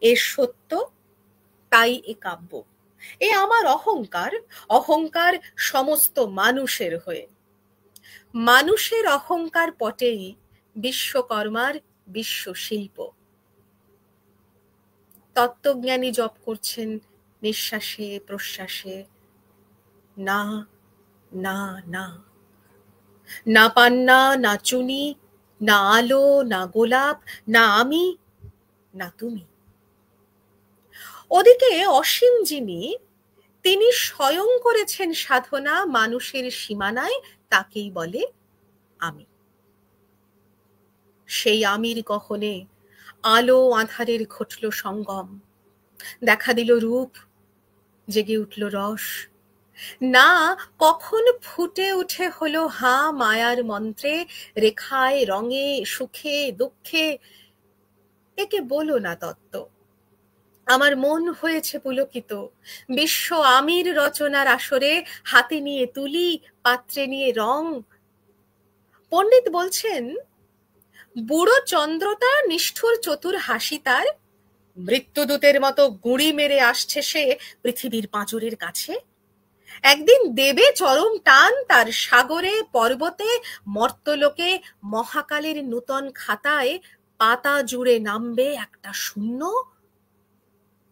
এ সত্য, তাই এ কাব্য। এ আমার অহংকার, অহংকার সমস্ত মানুষের হয়ে। মানুষের অহংকার পটেই বিশ্বকর্মার বিশ্বশিল্প। তত্ত্বজ্ঞানী জপ করছেন নিঃশ্বাসে প্রশ্বাসে, না না না, না পান্না, না চুনি, না আলো, না গোলাপ, না আমি, না তুমি। ওদিকে অসীম যিনি, তিনি স্বয়ং করেছেন সাধনা মানুষের সীমানায়, তাকেই বলে আমি। সেই আমির গহনে আলো আঁধারের ঘটল সঙ্গম, দেখা দিল রূপ, জেগে উঠল রস। না কখন ফুটে উঠে হলো হাঁ মায়ার মন্ত্রে, রেখায় রঙে সুখে দুঃখে। একে বলো না তত্ত্ব, আমার মন হয়েছে পুলকিত। বিশ্ব আমির রচনার আসরে হাতে নিয়ে তুলি, পাত্রে নিয়ে রং। পণ্ডিত বলছেন, বুড়ো চন্দ্রটা নিষ্ঠুর চতুর হাসি তার, মৃত্যুদূতের মতো গুঁড়ি মেরে আসছে সে পৃথিবীর পাঁজরের কাছে। একদিন দেবে চরম টান তার সাগরে পর্বতে মর্তলোকে, মহাকালের নূতন খাতায় পাতা জুড়ে নামবে একটা শূন্য,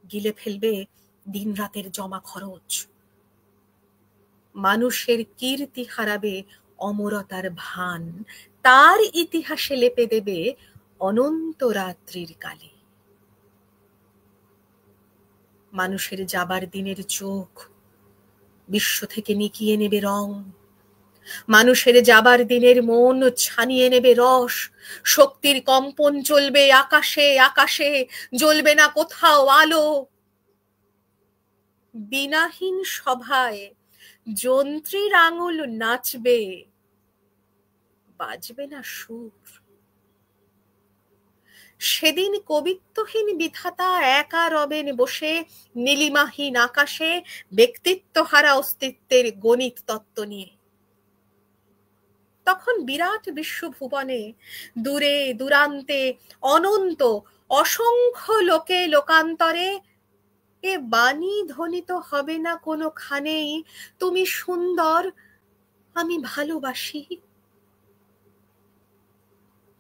গিলে ফেলবে দিন রাতের জমা খরচ। মানুষের কীর্তি হারাবে অমরতার ভান, তার ইতিহাসে লেপে দেবে অনন্ত রাত্রির কালে। মানুষের যাবার দিনের চোখ বিশ্ব থেকে নিকিয়ে নেবে রং, মানুষের যাবার দিনের মন ছানিয়ে নেবে রস। শক্তির কম্পন চলবে আকাশে আকাশে, জ্বলবে না কোথাও আলো। বিনাহীন সভায় যন্ত্রীর আঙুল নাচবে, বাজবে না সুর। সেদিন কবিত্বহীন বিধাতা একা রবেন বসে নীলিমাহীন আকাশে, ব্যক্তিত্ব হারা অস্তিত্বের গণিত তত্ত্ব নিয়ে। তখন বিরাট বিশ্বভুবনে দূরে দূরান্তে অনন্ত অসংখ্য লোকে লোকান্তরে এ বাণী ধ্বনিত হবে না কোনোখানেই, তুমি সুন্দর, আমি ভালোবাসি।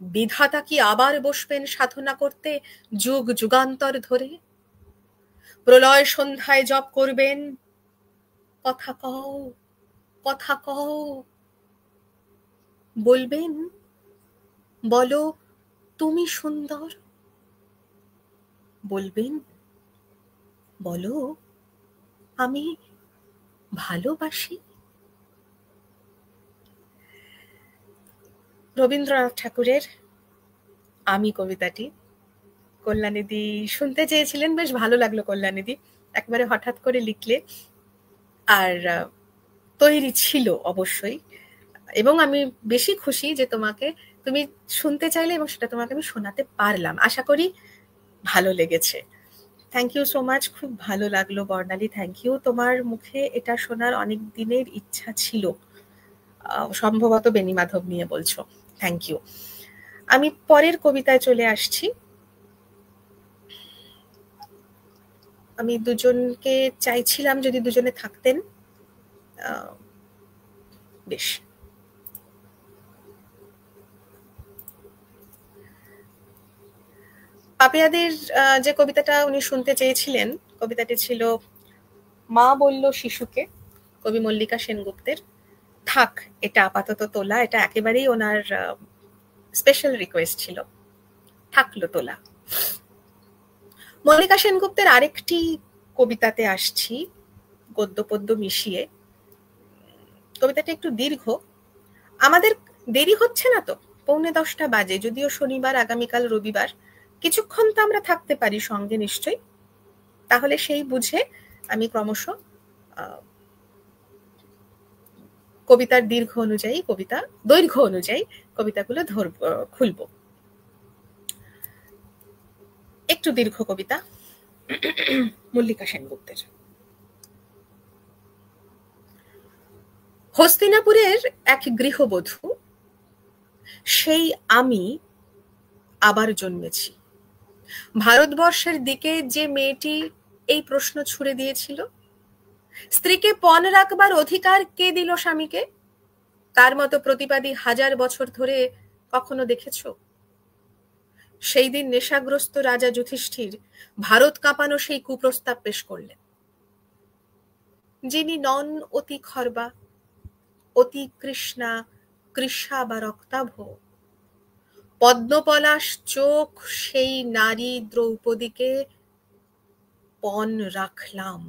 বিধাতা কি আবার বসবেন সাধনা করতে যুগ যুগান্তর ধরে? প্রলয় সন্ধ্যায় জপ করবেন, কথা কও, কথা কও। বলবেন, বলো তুমি সুন্দর। বলবেন, বলো আমি ভালোবাসি। রবীন্দ্রনাথ ঠাকুরের আমি কবিতাটি কল্যাণীদি শুনতে চেয়েছিলেন, বেশ ভালো লাগলো কল্যাণীদি, একবারে হঠাৎ করে লিখলে। আর তৈরি ছিল অবশ্যই, এবং আমি বেশি খুশি যে তুমি শুনতে চাইলে এবং সেটা তোমাকে আমি শোনাতে পারলাম। আশা করি ভালো লেগেছে। থ্যাংক ইউ সো মাচ, খুব ভালো লাগলো বর্ণালী, থ্যাংক ইউ। তোমার মুখে এটা শোনার অনেক দিনের ইচ্ছা ছিল, সম্ভবত বেনি মাধব নিয়ে বলছো, থ্যাংক ইউ। আমি পরের কবিতায় চলে আসছি। আমি দুজনকে চাইছিলাম যদি দুজনে থাকতেন বেশ। পাপিয়াদের যে কবিতাটা উনি শুনতে চেয়েছিলেন, কবিতাটি ছিল মা বলল শিশুকে, কবি মল্লিকা সেনগুপ্তের। থাক, এটা আপাতত তোলা, এটা একেবারেই ওনার স্পেশাল রিকোয়েস্ট ছিল, থাকলো তোলা। মল্লিকা সেনগুপ্তের আরেকটি কবিতাতে আসছি, গদ্য পদ্য মিশিয়ে। কবিতাটা একটু দীর্ঘ, আমাদের দেরি হচ্ছে না তো, 9:45 বাজে, যদিও শনিবার, আগামীকাল রবিবার, কিছুক্ষণ তো আমরা থাকতে পারি সঙ্গে নিশ্চয়ই। তাহলে সেই বুঝে আমি ক্রমশ কবিতার দৈর্ঘ্য অনুযায়ী কবিতাগুলো খুলব। একটু দীর্ঘ কবিতা, মল্লিকা সেনগুপ্তের। হস্তিনাপুরের এক গৃহবধূ, সেই আমি আবার জন্মেছি। ভারতবর্ষের দিকে যে মেয়েটি এই প্রশ্ন ছুড়ে দিয়েছিল, স্ত্রীকে পণ রাখবার অধিকার কে দিল স্বামীকে, তার মতো প্রতিবাদী 1000 বছর ধরে কখনো দেখেছ? সেই দিন নেশাগ্রস্ত রাজা যুধিষ্ঠির ভারত কাঁপানো সেই কুপ্রস্তাব পেশ করলেন। যিনি নন অতি খর্বা, অতি কৃষ্ণা, কৃষা বা রক্তাভ, পদ্মপলাশ চোখ সেই নারী দ্রৌপদীকে পণ রাখলাম।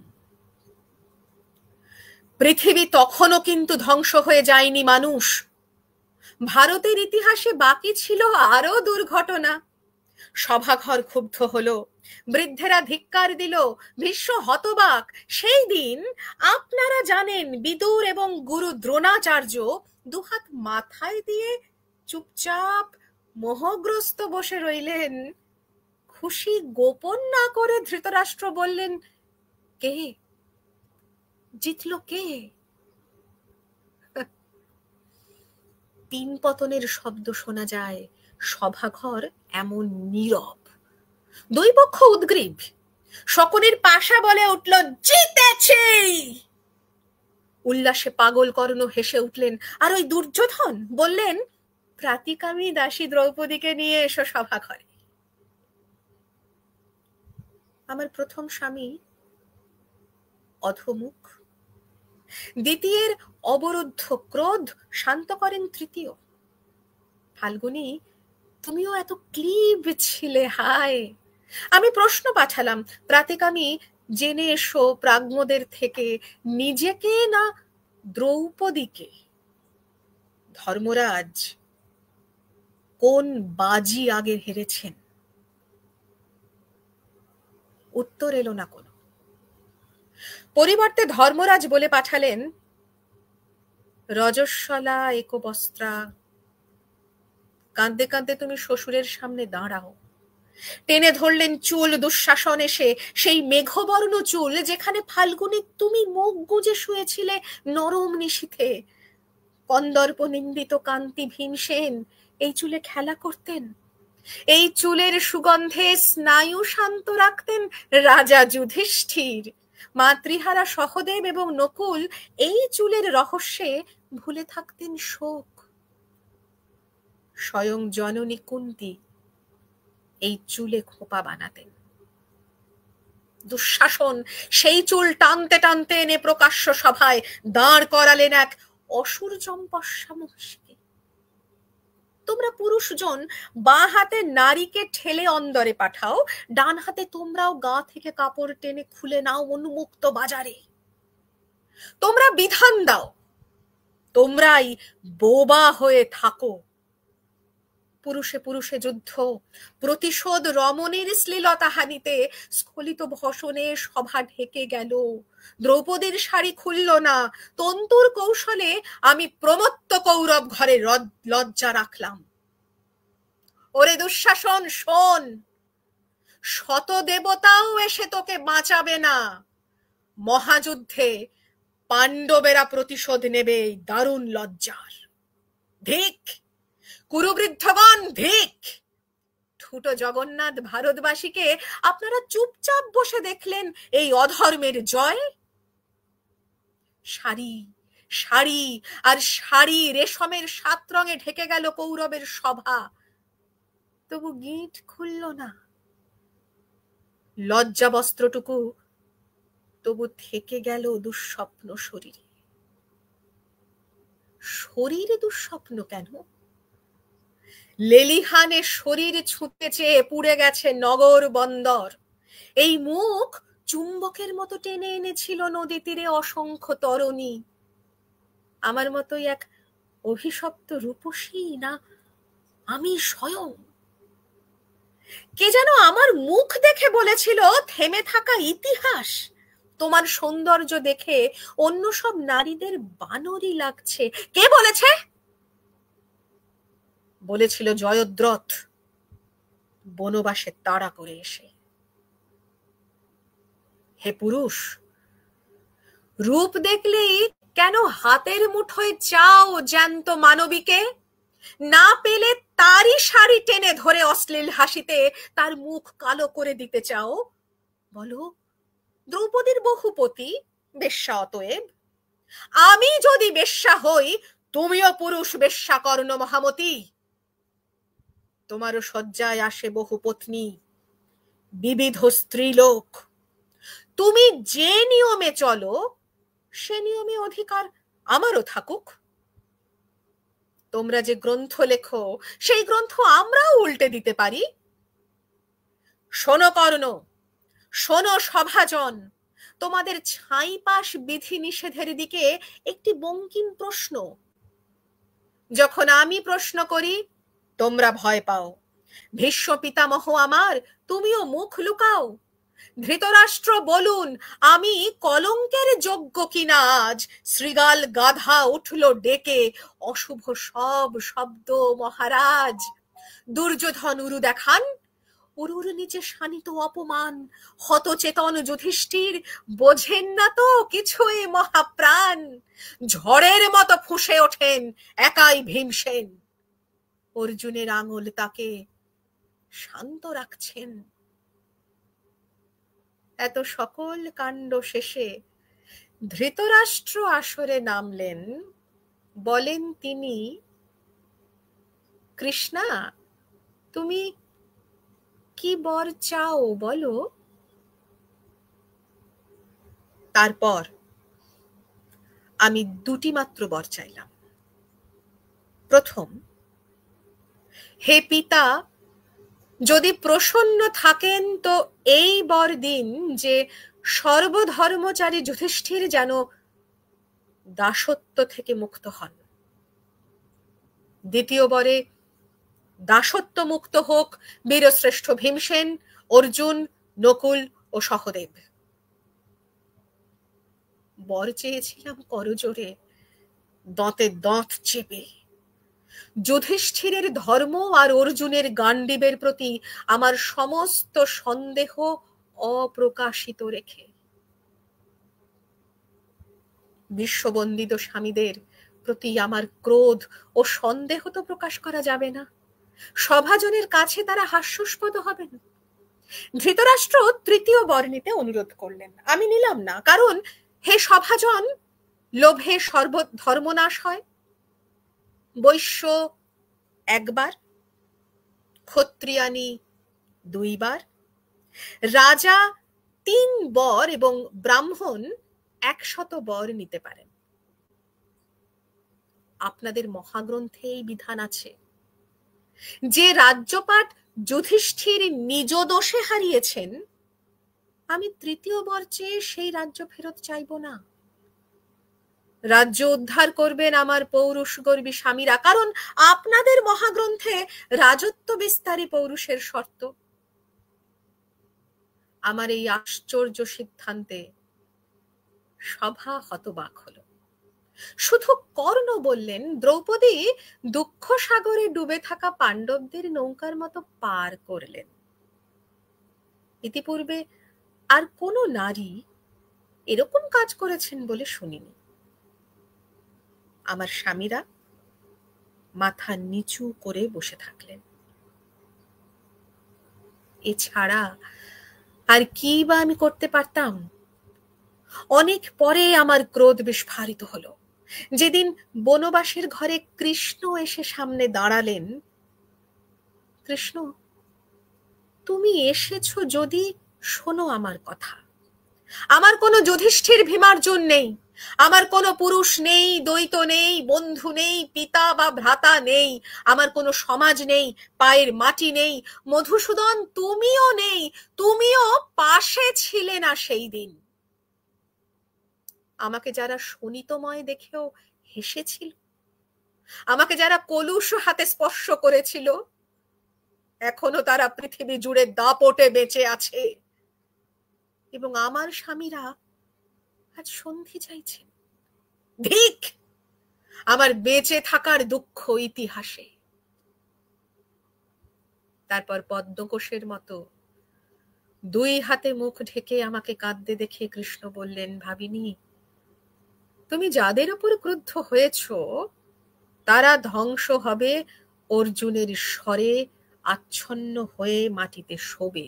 পৃথিবী তখনও কিন্তু ধ্বংস হয়ে যায়নি মানুষ। ভারতের ইতিহাসে বাকি ছিল আরো দুর্ঘটনা। সভাঘর ক্ষুব্ধ হলো, বৃদ্ধেরা ধিক্কার দিল, ভীষ্ম হতবাক। সেই দিন আপনারা জানেন বিদুর এবং গুরু দ্রোণাচার্য দুহাত মাথায় দিয়ে চুপচাপ মোহগ্রস্ত বসে রইলেন। খুশি গোপন না করে ধৃতরাষ্ট্র বললেন, কে জিতল কে? তিন পতনের শব্দ শোনা যায়, সভাঘর এমন নীরব। দুই পক্ষ উদ্গ্রীব। শকুনির পাশা বলে উঠল, জিতেছি। উল্লাসে পাগল কর্ণ হেসে উঠলেন। আর ওই দুর্যোধন বললেন, প্রাতিকামী দাসী দ্রৌপদীকে নিয়ে এসো সভাঘরে। আমার প্রথম স্বামী অধমুখ, দ্বিতীয়ের অবরুদ্ধ ক্রোধ শান্ত করেন তৃতীয়। ফাল্গুনী, তুমিও এত ক্লিব ছিলে, হায়। আমি প্রশ্ন পাঠালাম, প্রাতিকামী জেনে এসো প্রাজ্ঞদের থেকে, নিজেকে না দ্রৌপদীকে? ধর্মরাজ কোন বাজি আগে হেরেছেন? উত্তর এলো না কোনো। পরিবর্তে ধর্মরাজ বলে পাঠালেন, রজস্বলা একবস্ত্রা, কাঁদতে কাঁদতে তুমি শ্বশুরের সামনে দাঁড়াও। টেনে ধরলেন চুল দুঃশাসন এসে, সেই মেঘবর্ণ চুল যেখানে ফাল্গুনী তুমি মুখ গুজে শুয়েছিলে নরম নিশীথে। কন্দর্প নিন্দিত কান্তি ভীমসেন এই চুলে খেলা করতেন। এই চুলের সুগন্ধে স্নায়ু শান্ত রাখতেন রাজা যুধিষ্ঠির। মাতৃহারা সহদেব এবং নকুল এই চুলের রহস্যে ভুলে থাকতেন শোক। স্বয়ং জননী কুন্তী এই চুলে খোপা বানাতেন। দুঃশাসন সেই চুল টানতে টানতে এনে প্রকাশ্য সভায় দাঁড় করালেন এক অসুর চম্পস্যা মহিষীকে। তোমরা পুরুষজন বাঁ হাতে নারীকে ঠেলে অন্দরে পাঠাও, ডান হাতে তোমরাও গা থেকে কাপড় টেনে খুলে নাও উন্মুক্ত বাজারে। তোমরা বিধান দাও, তোমরাই বোবা হয়ে থাকো। পুরুষে পুরুষে যুদ্ধ, প্রতিশোধ রমণীর শ্লীলতাহানিতে, স্খলিত ভসনে সভা ঢেকে গেল। দ্রৌপদীর শাড়ি খুলল না, তন্তুর কৌশলে আমি প্রমত্ত কৌরব ঘরে লজ্জা রাখলাম। ওরে দুঃশাসন শোন, শত দেবতাও এসে তোকে বাঁচাবে না। মহাযুদ্ধে পাণ্ডবেরা প্রতিশোধ নেবে এই দারুণ লজ্জার। ধিক কুরুবৃদ্ধগণ, ধিক! ঠুটো জগন্নাথ ভারতবাসীকে আপনারা চুপচাপ বসে দেখলেন এই অধর্মের জয়। শাড়ি শাড়ি আর শাড়ি রেশমের 7 রঙে ঢেকে গেল কৌরবের সভা, তবু গিঁট খুলল না। লজ্জা বস্ত্রটুকু তবু থেকে গেল দুঃস্বপ্ন শরীরে। শরীরে দুঃস্বপ্ন কেন? লেলিহানে শরীর ছুঁতে চেয়ে পুড়ে গেছে নগর বন্দর। এই মুখ চুম্বকের মতো টেনে এনেছিল নদী তীরে অসংখ্য তরণী। আমার মতোই এক অভিশপ্ত রূপসী না আমি স্বয়ং? কে যেন আমার মুখ দেখে বলেছিল, থেমে থাকা ইতিহাস, তোমার সৌন্দর্য দেখে অন্য সব নারীদের বানরই লাগছে। কে বলেছে? বলেছিল জয়দ্রথ বনবাসে তাড়া করে এসে। হে পুরুষ, রূপ দেখলেই কেন হাতের মুঠোয় চাও জ্যান্ত মানবীকে? না পেলে তারই শাড়ি টেনে ধরে অশ্লীল হাসিতে তার মুখ কালো করে দিতে চাও? বলো, দ্রৌপদীর বহুপতি বেশ্যা অতএব। আমি যদি বেশ্যা হই, তুমিও পুরুষ বেশ্যা কর্ণ মহামতি। তোমারও শয্যায় আসে বহু পত্নী, বিবিধ স্ত্রীলোক। তুমি যে নিয়মে চলো, সে নিয়মে অধিকার আমারও থাকুক। তোমরা যে গ্রন্থ লেখো, সেই গ্রন্থ আমরাও উল্টে দিতে পারি। শোনো কর্ণ, শোনো সভাজন, তোমাদের ছাইপাশ বিধি নিষেধের দিকে একটি বঙ্কিম প্রশ্ন। যখন আমি প্রশ্ন করি, তোমরা ভয় পাও। ভীষ্ম পিতামহ আমার, তুমিও মুখ লুকাও। ধৃতরাষ্ট্র বলুন, আমি কলঙ্কের যোগ্য কিনা আজ? শৃগাল গাধা উঠল ডেকে, অশুভ সব শব্দ মহারাজ। দুর্যোধন উরু দেখান, উরুর নিচে শানিত অপমান। হতচেতন যুধিষ্ঠির বোঝেন না তো কিছুই মহাপ্রাণ। ঝড়ের মতো ফুঁসে ওঠেন একাই ভীমসেন। অর্জুনের আঙুল তাকে শান্ত রাখছেন। এত সকল কাণ্ড শেষে ধৃতরাষ্ট্র আসরে নামলেন। বলেন তিনি, কৃষ্ণা, তুমি কি বর চাও বলো? তারপর আমি দুটি মাত্র বর চাইলাম। প্রথম, হে পিতা, যদি প্রসন্ন থাকেন তো এই বর দিন যে সর্বধর্মচারী যুধিষ্ঠির যেন দাসত্ব থেকে মুক্ত হন। দ্বিতীয় বরে দাসত্ব মুক্ত হোক বীরশ্রেষ্ঠ ভীমসেন, অর্জুন, নকুল ও সহদেব। বর চেয়েছিলাম করজোড়ে, দাঁতে দাঁত চেপে। যুধিষ্ঠিরের ধর্ম আর অর্জুনের গান্ডীবের প্রতি আমার সমস্ত সন্দেহ অপ্রকাশিত রেখে। বিশ্ববন্দিত স্বামীদের প্রতি আমার ক্রোধ ও সন্দেহ তো প্রকাশ করা যাবে না। সভাজনের কাছে তারা হাস্যাস্পদ হবেন। ধৃতরাষ্ট্র তৃতীয় বর নিতে অনুরোধ করলেন। আমি নিলাম না, কারণ হে সভাজন, লোভে সর্বধর্মনাশ হয়। বৈশ্য একবার, ক্ষত্রিয়ানি দুইবার, রাজা 3 বর এবং ব্রাহ্মণ 100 বর নিতে পারেন। আপনাদের মহাগ্রন্থে এই বিধান আছে। যে রাজ্যপাট যুধিষ্ঠির নিজ দোষে হারিয়েছেন, আমি তৃতীয় বর চেয়ে সেই রাজ্য ফেরত চাইব না। রাজ্য উদ্ধার করবেন আমার পৌরুষগর্বী স্বামীরা, কারণ আপনাদের মহাগ্রন্থে রাজত্ব বিস্তারী পৌরুষের শর্ত। আমার এই আশ্চর্য সিদ্ধান্তে সভা হতবাক হলো। শুধু কর্ণ বললেন, দ্রৌপদী দুঃখ সাগরে ডুবে থাকা পাণ্ডবদের নৌকার মতো পার করলেন। ইতিপূর্বে আর কোন নারী এরকম কাজ করেছেন বলে শুনিনি। আমার স্বামীরা মাথা নিচু করে বসে থাকলেন। এছাড়া আর কি বা আমি করতে পারতাম? অনেক পরে আমার ক্রোধ বিস্ফারিত হলো, যেদিন বনবাসের ঘরে কৃষ্ণ এসে সামনে দাঁড়ালেন। কৃষ্ণ, তুমি এসেছো যদি, শোনো আমার কথা। আমার কোনো যুধিষ্ঠির ভীমার্জুন নেই, আমার কোনো পুরুষ নেই, দ্বৈত নেই, বন্ধু নেই, পিতা বা ভ্রাতা নেই, আমার কোনো সমাজ নেই, পায়ের মাটি নেই। মধুসূদন, তুমিও নেই, তুমিও পাশে ছিলে না সেই দিন। আমাকে যারা শোণিতময় দেখেও হেসেছিল, আমাকে যারা কলুষ হাতে স্পর্শ করেছিল, এখনো তারা পৃথিবী জুড়ে দাপটে বেঁচে আছে, এবং আমার স্বামীরা আজ সন্ধি চাইছেন। ধিক আমার বেঁচে থাকার দুঃখ ইতিহাসে। তারপর পদ্মকোষের মতো দুই হাতে মুখ ঢেকে আমাকে কাঁদতে দেখে কৃষ্ণ বললেন, ভাবিনি, তুমি যাদের উপর ক্রুদ্ধ হয়েছ তারা ধ্বংস হবে অর্জুনের স্বরে আচ্ছন্ন হয়ে মাটিতে শোবে।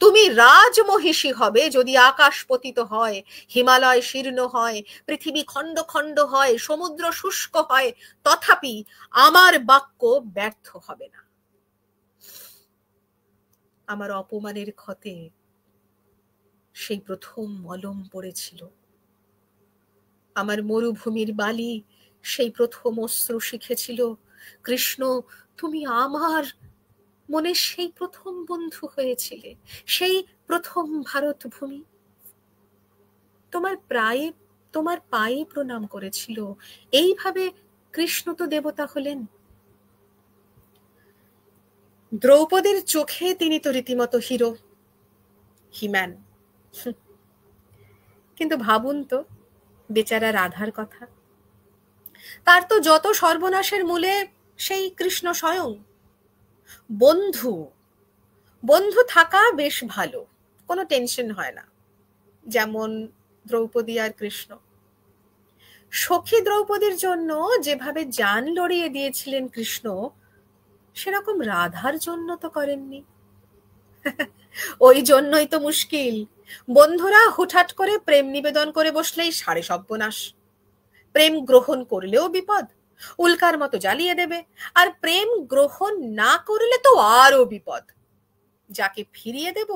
তুমি রাজমহিষী হবে যদি আকাশ পতিত হয়, হিমালয় শীর্ণ হয়, পৃথিবী খণ্ড খণ্ড হয়, সমুদ্র শুষ্ক হয়, তথাপি আমার বাক্য ব্যর্থ হবে না। আমার অপমানের ক্ষতে সেই প্রথম মলম পড়েছিল। আমার মরুভূমির বালি সেই প্রথম অশ্রু শিখেছিল। কৃষ্ণ, তুমি আমার মনে সেই প্রথম বন্ধু হয়েছিলে, সেই প্রথম ভারত ভূমি তোমার পায়ে প্রণাম করেছিল। এইভাবে কৃষ্ণ তো দেবতা হলেন। দ্রৌপদীর চোখে তিনি তো রীতিমতো হিরো, হিম্যান। কিন্তু ভাবুন তো বেচারা রাধার কথা, তার তো যত সর্বনাশের মূলে সেই কৃষ্ণ স্বয়ং। বন্ধু বন্ধু থাকা বেশ ভালো, কোনো টেনশন হয় না, যেমন দ্রৌপদী আর কৃষ্ণ। সখী দ্রৌপদীর জন্য যেভাবে জান লড়িয়ে দিয়েছিলেন কৃষ্ণ, সেরকম রাধার জন্য তো করেননি। ওই জন্যই তো মুশকিল। বন্ধুরা হুটহাট করে প্রেম নিবেদন করে বসলেই সাড়ে সর্বনাশ। প্রেম গ্রহণ করলেও বিপদ, উল্কার মতো জ্বালিয়ে দেবে। আর প্রেম গ্রহণ না করলে তো আরো বিপদ। যাকে ফিরিয়ে দেব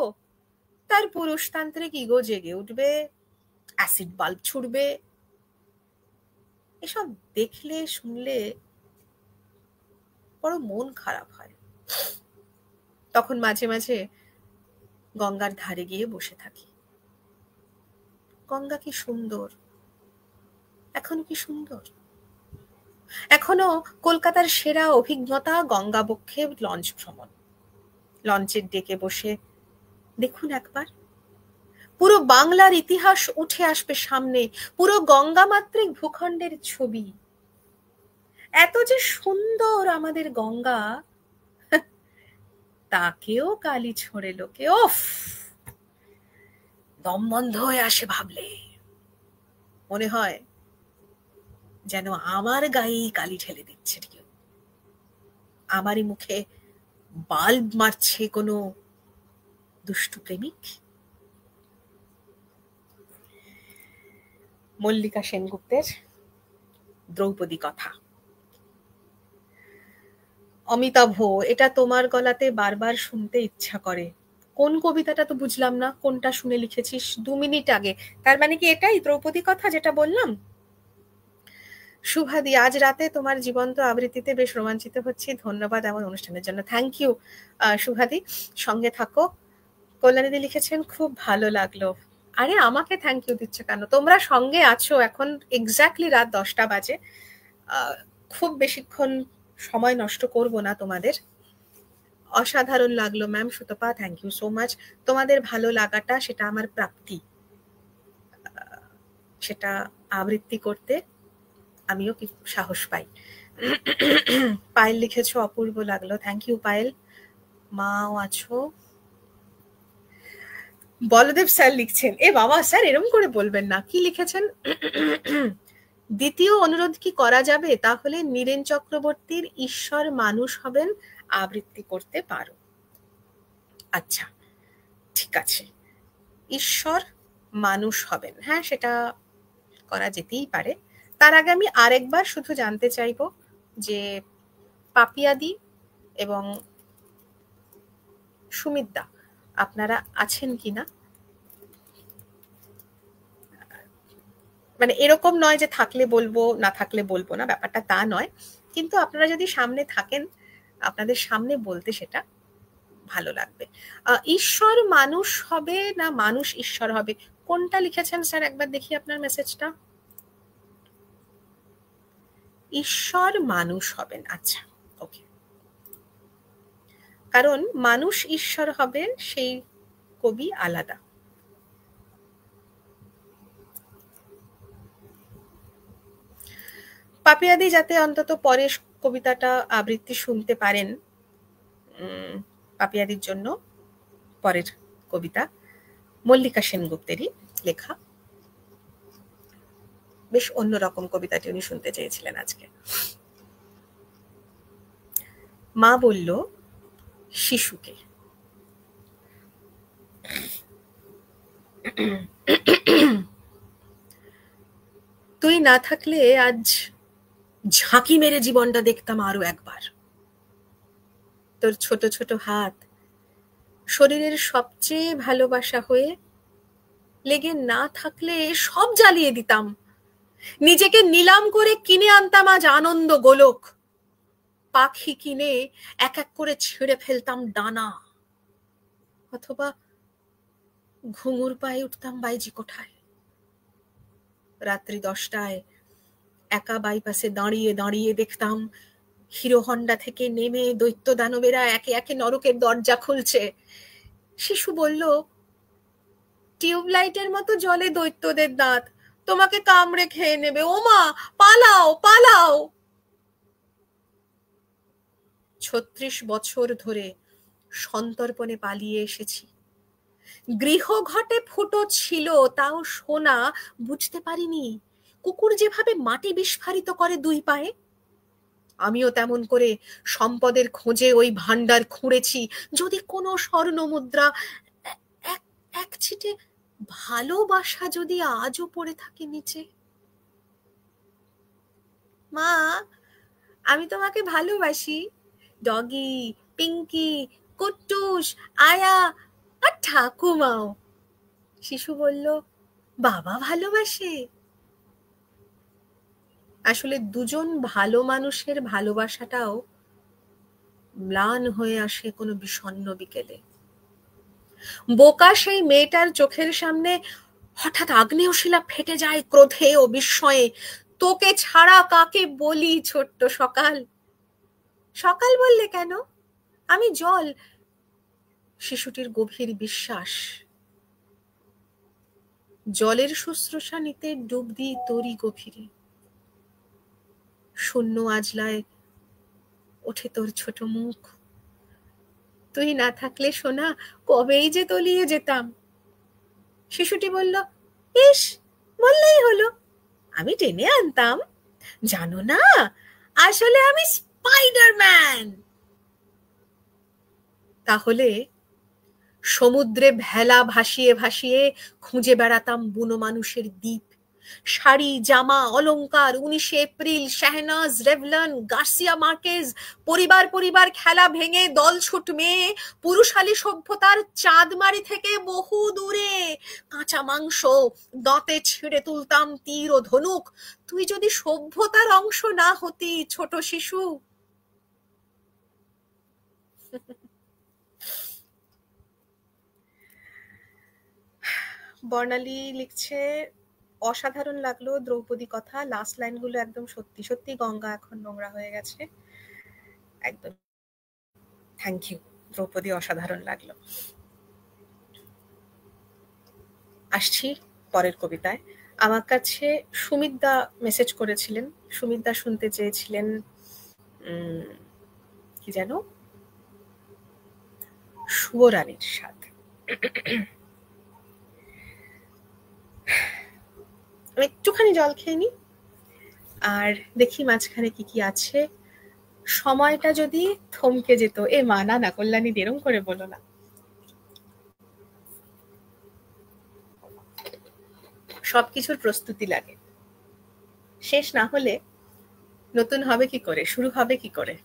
তার পুরুষতান্ত্রিক ইগো জেগে উঠবে, অ্যাসিড বাল্ব ছুড়বে। এসব দেখলে শুনলে বড় মন খারাপ হয়। তখন মাঝে মাঝে গঙ্গার ধারে গিয়ে বসে থাকি। গঙ্গা কি সুন্দর, এখন কি সুন্দর। এখনো কলকাতার সেরা অভিজ্ঞতা গঙ্গাবক্ষে লঞ্চ ভ্রমণ। লঞ্চের ডেকে বসে দেখুন একবার, পুরো বাংলার ইতিহাস উঠে আসবে সামনে, পুরো গঙ্গা মাতৃক ভূখণ্ডের ছবি। এত যে সুন্দর আমাদের গঙ্গা, তাকেও কালি ছড়ে লোকে। ওফ, দম বন্ধ হয়ে আসে ভাবলে। মনে হয় যেন আমার গায়েই কালি ঢেলে দিচ্ছে কেউ, আমারই মুখে বাল্ব মারছে কোনো দুষ্টু প্রেমিক। মল্লিকা সেনগুপ্তের দ্রৌপদী কথা। অমিতাভ, এটা তোমার গলাতে বারবার শুনতে ইচ্ছা করে। কোন কবিতাটা তো বুঝলাম না, কোনটা শুনে লিখেছিস 2 মিনিট আগে? তার মানে কি এটাই দ্রৌপদী কথা যেটা বললাম? শুভাদি, আজ রাতে তোমার জীবন্ত আবৃত্তিতে বেশ রোমাঞ্চিত হচ্ছি। ধন্যবাদ এমন অনুষ্ঠানের জন্য। থ্যাংক ইউ শুভাদি, সঙ্গে থাকো। কল্যাণীদি লিখেছেন, খুব ভালো লাগলো। আরে আমাকে থ্যাংক ইউ দিচ্ছ কেন? তোমরা সঙ্গে আছো। এখন এক্স্যাক্টলি রাত 10টা বাজে। খুব বেশিক্ষণ সময় নষ্ট করব না তোমাদের। অসাধারণ লাগলো ma'am Sutapa, thank you so much. তোমাদের ভালো লাগাটা সেটা আমার প্রাপ্তি, সেটা আবৃত্তি করতে আমিও কি সাহস পাই। পায়েল লিখেছো, অপূর্ব লাগলো। Thank you Payel. মাও আছো। বলদেব স্যার লিখছেন, এ বাবা স্যার এরকম করে বলবেন না। কি লিখেছেন? দ্বিতীয় অনুরোধ কি করা যাবে? তাহলে নীরেন চক্রবর্তীর ঈশ্বর মানুষ হবেন আবৃত্তি করতে পারো। আচ্ছা ঠিক আছে, ঈশ্বর মানুষ হবেন, হ্যাঁ সেটা করা যেতেই পারে। তার আগে আমি আরেকবার শুধু জানতে চাইবো যে পাপিয়াদি এবং সুমিতদা আপনারা আছেন কিনা। মানে এরকম নয় যে থাকলে বলবো, না থাকলে বলবো না, ব্যাপারটা তা নয়। কিন্তু আপনারা যদি সামনে থাকেন, আপনাদের সামনে বলতে সেটা ভালো লাগবে। ঈশ্বর মানুষ হবে না মানুষ ঈশ্বর হবে, কোনটা লিখেছেন স্যার একবার দেখি আপনার মেসেজটা। ঈশ্বর মানুষ হবেন, আচ্ছা ওকে। কারণ মানুষ ঈশ্বর হবে সেই কবি আলাদা। পাপিয়াদি যাতে অন্তত পরের কবিতাটা আবৃত্তি শুনতে পারেন, পাপিয়াদির জন্য পরের কবিতা মল্লিকা সেনগুপ্তেরই লেখা। বেশ অন্যরকম কবিতাটি উনি শুনতে চেয়েছিলেন আজকে। মা বলল শিশুকে, তুই না থাকলে আজ ঝাঁকি মেরে জীবনটা দেখতাম আরো একবার। তোর ছোট ছোট হাত শরীরের সবচেয়ে ভালোবাসা হয়ে লেগে না থাকলে সব জ্বালিয়ে দিতাম। নিজেকে নিলাম করে কিনে আনতাম আজ আনন্দ গোলক। পাখি কিনে এক এক করে ছেড়ে ফেলতাম ডানা, অথবা ঘুঙুর পায়ে উঠতাম বাইজি কোঠায়। রাত্রি 10টায় একা বাইপাসে দাঁড়িয়ে দাঁড়িয়ে দেখতাম হিরো হন্ডা থেকে নেমে দৈত্য দানবেরা একে একে নরকের দরজা খুলছে। শিশু বলল, টিউবলাইটের মতো জলে দৈত্যদের দাঁত, তোমাকে কামড়ে খেয়ে নেবে। ওমা, পালাও পালাও। 36 বছর ধরে সন্তর্পণে পালিয়ে এসেছি। গৃহঘটে ফুটো ছিল, তাও সোনা বুঝতে পারিনি। কুকুর যেভাবে মাটি বিস্ফারিত করে 2 পায়ে, আমিও তেমন করে সম্পদের খোঁজে ওই ভান্ডার খুঁড়েছি। যদি কোনো স্বর্ণ মুদ্রা, এক ছিটে ভালোবাসা যদি আজও পড়ে থাকে নিচে। মা, আমি তোমাকে ভালোবাসি। ডগি, পিঙ্কি, কুট্টুস, আয়া আর ঠাকুমাও। শিশু বলল, বাবা ভালোবাসে। আসলে দুজন ভালো মানুষের ভালোবাসাটাও ম্লান হয়ে আসে কোনো বিষণ্ণ বিকেলে। বোকা সেই মেয়েটার চোখের সামনে হঠাৎ আগ্নেয় শিলা ফেটে যায় ক্রোধে ও বিস্ময়ে। তোকে ছাড়া কাকে বলি ছোট্ট সকাল। সকাল বললে কেন? আমি জল। শিশুটির গভীর বিশ্বাস, জলের শুশ্রূষা নিতে ডুব দিই তোরই গভীরে। শূন্য আজলায় ওঠে তোর ছোট মুখ। তুই না থাকলে সোনা কবেই যে তলিয়ে যেতাম। শিশুটি বলল, ইস, বললেই হলো, আমি টেনে আনতাম। জানো না, আসলে আমি স্পাইডারম্যান। তাহলে সমুদ্রে ভেলা ভাসিয়ে ভাসিয়ে খুঁজে বেড়াতাম বুনো মানুষের দ্বীপ। শাড়ি, জামা, অলংকার, 19 April, Shahnaz, Revlon, Garcia Marquez, পরিবার পরিবার খেলা ভেঙে দলছুট মেয়ে, পুরুষালী সভ্যতার চাঁদমারি থেকে বহু দূরে কাঁচা মাংস দাঁতে ছিঁড়ে তুলতাম তীর ও ধনুক। তুই যদি সভ্যতার অংশ না হতি ছোট শিশু। বর্ণালী লিখছে, অসাধারণ লাগলো দ্রৌপদী কথা। লাস্ট লাইনগুলো একদম সত্যি সত্যি গঙ্গা এখন নোংরা হয়ে গেছে। একদম থ্যাংক ইউ দ্রৌপদী, অসাধারণ লাগলো। আসছি পরের কবিতায়। আমার কাছে সুমিতদা মেসেজ করেছিলেন। সুমিতদা শুনতে চেয়েছিলেন কি যেন, শুভরানীর স্বাদ। একটুখানি জল খেয়ে নি, আর দেখি মাঝখানে কি কি আছে। সময়টা যদি থমকে যেত। এ মা, না কল্যাণী, এরম করে বলো না। সবকিছুর প্রস্তুতি লাগে, শেষ না হলে নতুন হবে কি করে, শুরু হবে কি করে,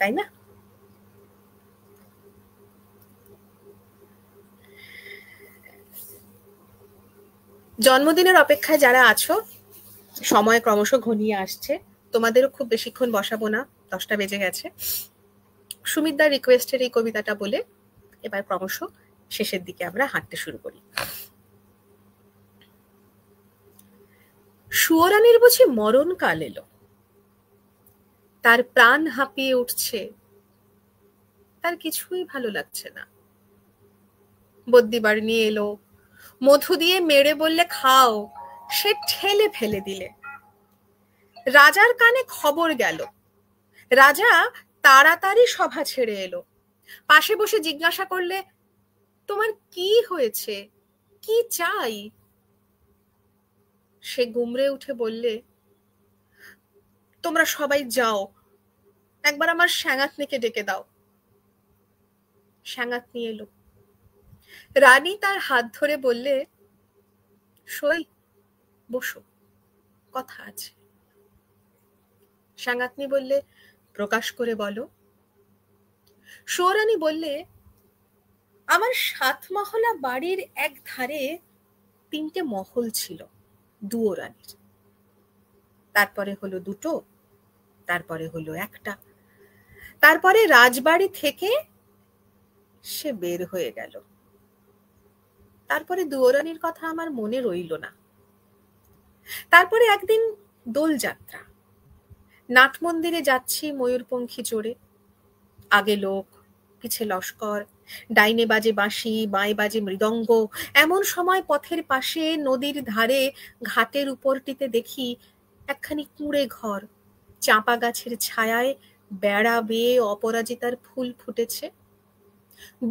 তাই না? জন্মদিনের অপেক্ষায় যারা আছো, সময় ক্রমশ ঘনিয়ে আসছে, তোমাদেরও খুব বেশিক্ষণ বসাবো না, 10টা বেজে গেছে। সুমিতদার রিকোয়েস্টের এই কবিতাটা বলে এবার ক্রমশ শেষের দিকে আমরা হাঁটতে শুরু করি। সুয়োরানীর বুঝি মরণকাল এলো, তার প্রাণ হাঁপিয়ে উঠছে, তার কিছুই ভালো লাগছে না। বদ্যিবার নিয়ে এলো, মধু দিয়ে মেরে বললে খাও, সে ঠেলে ফেলে দিলে। রাজার কানে খবর গেল। রাজা তাড়াতাড়ি সভা ছেড়ে এলো। পাশে বসে জিজ্ঞাসা করলে, তোমার কি হয়েছে, কি চাই? সে গুমড়ে উঠে বললে, তোমরা সবাই যাও, একবার আমার স্যাঙাতনিকে ডেকে দাও। স্যাঙাতনি এলো। রানী তার হাত ধরে বললে, সই, বসো, কথা আছে। স্যাঙাতনি বললে, প্রকাশ করে বলো। সৌরানী বললে, আমার 7 মহলা বাড়ির এক ধারে 3টে মহল ছিল, দুয়োরানীর। তারপরে হলো 2টো, তারপরে হলো 1টা, তারপরে রাজবাড়ি থেকে সে বের হয়ে গেল। তারপরে দুয়োরানীর কথা আমার মনে রইল না। তারপরে একদিন দোলযাত্রা। নাট মন্দিরে যাচ্ছি ময়ূরপঙ্খী চড়ে। আগে লোক, পিছে লস্কর, ডাইনে বাজে বাঁশি, বাঁয়ে বাজে মৃদঙ্গ। এমন সময় পথের পাশে নদীর ধারে ঘাটের উপরটিতে দেখি একখানি কুঁড়ে ঘর। চাঁপা গাছের ছায়ায় বেড়া বেয়ে অপরাজিতার ফুল ফুটেছে।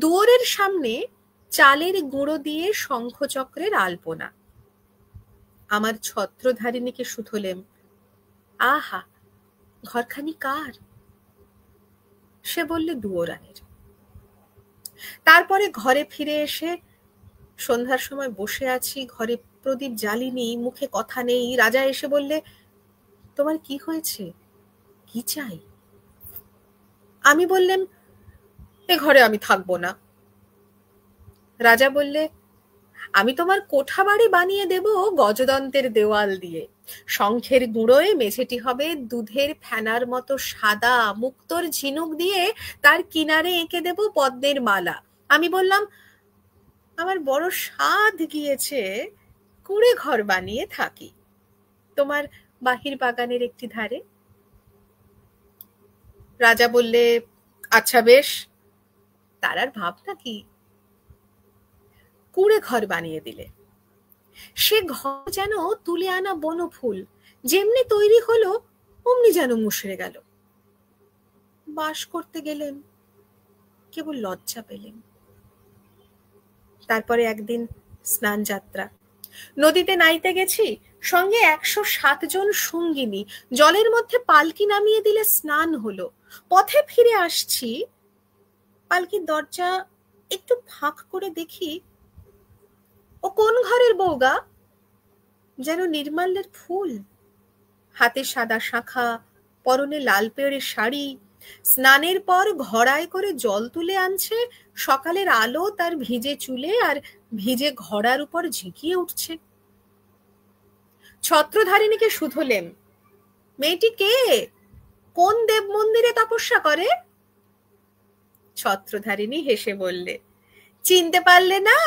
দুয়ারের সামনে চালের গুঁড়ো দিয়ে শঙ্খচক্রের আলপনা। আমার ছত্রধারিণীকে শুধলেম, আহা, ঘরখানি কার? সে বললে, দুয়োরানীর। তারপরে ঘরে ফিরে এসে সন্ধ্যার সময় বসে আছি, ঘরে প্রদীপ জ্বালিনি, মুখে কথা নেই। রাজা এসে বললে, তোমার কি হয়েছে, কি চাই? আমি বললেম, এ ঘরে আমি থাকবো না। রাজা বললে, আমি তোমার কোঠা বাড়ি বানিয়ে দেব গজদন্তের দেওয়াল দিয়ে। শঙ্খের গুঁড়োয় মেঝেটি হবে দুধের ফেনার মতো সাদা, মুক্তোর ঝিনুক দিয়ে তার কিনারে এঁকে দেব পদ্মের মালা। আমি বললাম, আমার বড় সাধ গিয়েছে, কুঁড়ে ঘর বানিয়ে থাকি তোমার বাহির বাগানের একটি ধারে। রাজা বললে, আচ্ছা বেশ। তার আর ভাবনা কি, কুঁড়ে ঘর বানিয়ে দিলে। সে ঘর যেন তুলে আনা বনফুল, যেমনি তৈরি হলো অমনি যেন মুষড়ে গেল। বাস করতে গেলেন, কেবল লজ্জা পেলেন। তারপরে একদিন স্নান যাত্রা। নদীতে নাইতে গেছি, সঙ্গে 107 জন সঙ্গিনী। জলের মধ্যে পালকি নামিয়ে দিলে স্নান হলো। পথে ফিরে আসছি, পালকির দরজা একটু ফাঁক করে দেখি, ও কোন ঘরের বউগা? যেন নির্মাল্যের ফুল, হাতে সাদা শাঁখা, পরনে লাল পেড়ে শাড়ি। স্নানের পর ঘড়ায় করে জল তুলে আনছে, সকালের আলো তার ভিজে চুলে আর ভিজে ঘড়ার উপর ঝিঁকিয়ে উঠছে। ছত্রধারিণীকে শুধলেম, মেয়েটি কে, কোন দেব মন্দিরে তপস্যা করে? ছত্রধারিণী হেসে বললে, চিনতে পারলে না?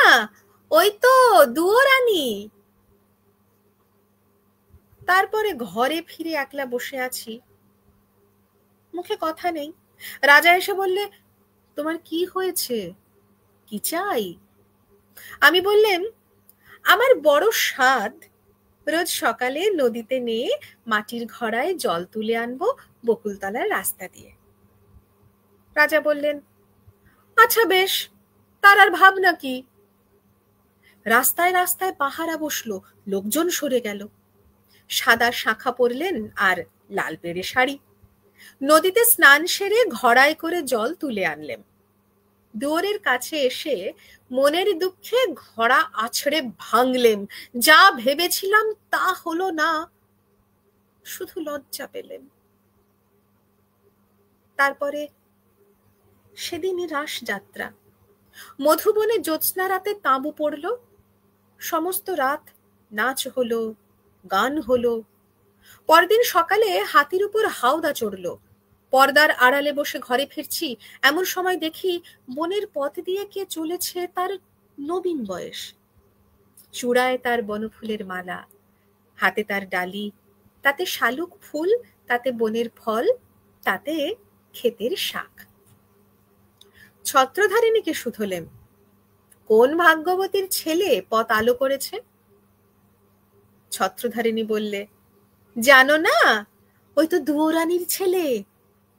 ওই তো দুয়োরানী। তারপরে ঘরে ফিরে একলা বসে আছি, মুখে কথা নেই। রাজা এসে বললে, তোমার কি হয়েছে, কি চাই? আমি বললেম, আমার বড় সাধ, রোজ সকালে নদীতে নিয়ে মাটির ঘড়ায় জল তুলে আনবো বকুলতলার রাস্তা দিয়ে। রাজা বললেন, আচ্ছা বেশ, তার আর ভাবনা কি? রাস্তায় রাস্তায় পাহারা বসলো, লোকজন সরে গেল। সাদা শাঁখা পরলেন আর লাল পেড়ে শাড়ি। নদীতে স্নান সেরে ঘড়ায় করে জল তুলে আনলেম। দুয়ারের কাছে এসে মনের দুঃখে ঘড়া আছড়ে ভাঙলেম। যা ভেবেছিলাম তা হলো না, শুধু লজ্জা পেলেম। তারপরে সেদিনই রাস যাত্রা। মধুবনে জ্যোৎস্না রাতে তাঁবু পড়ল। সমস্ত রাত নাচ হলো, গান হলো। পরদিন সকালে হাতির উপর হাওদা চড়ল। পর্দার আড়ালে বসে ঘরে ফিরছি, এমন সময় দেখি বনের পথ দিয়ে কে চলেছে, তার নবীন বয়স। চূড়ায় তার বনফুলের মালা, হাতে তার ডালি, তাতে শালুক ফুল, তাতে বনের ফল, তাতে ক্ষেতের শাক। ছত্রধারিণীকে শুধলেম, কোন ভাগ্যবতীর ছেলে পথ আলো করেছে? ছত্রধারিণী বললে, জানো না, ওই তো দুয়োরানির ছেলে,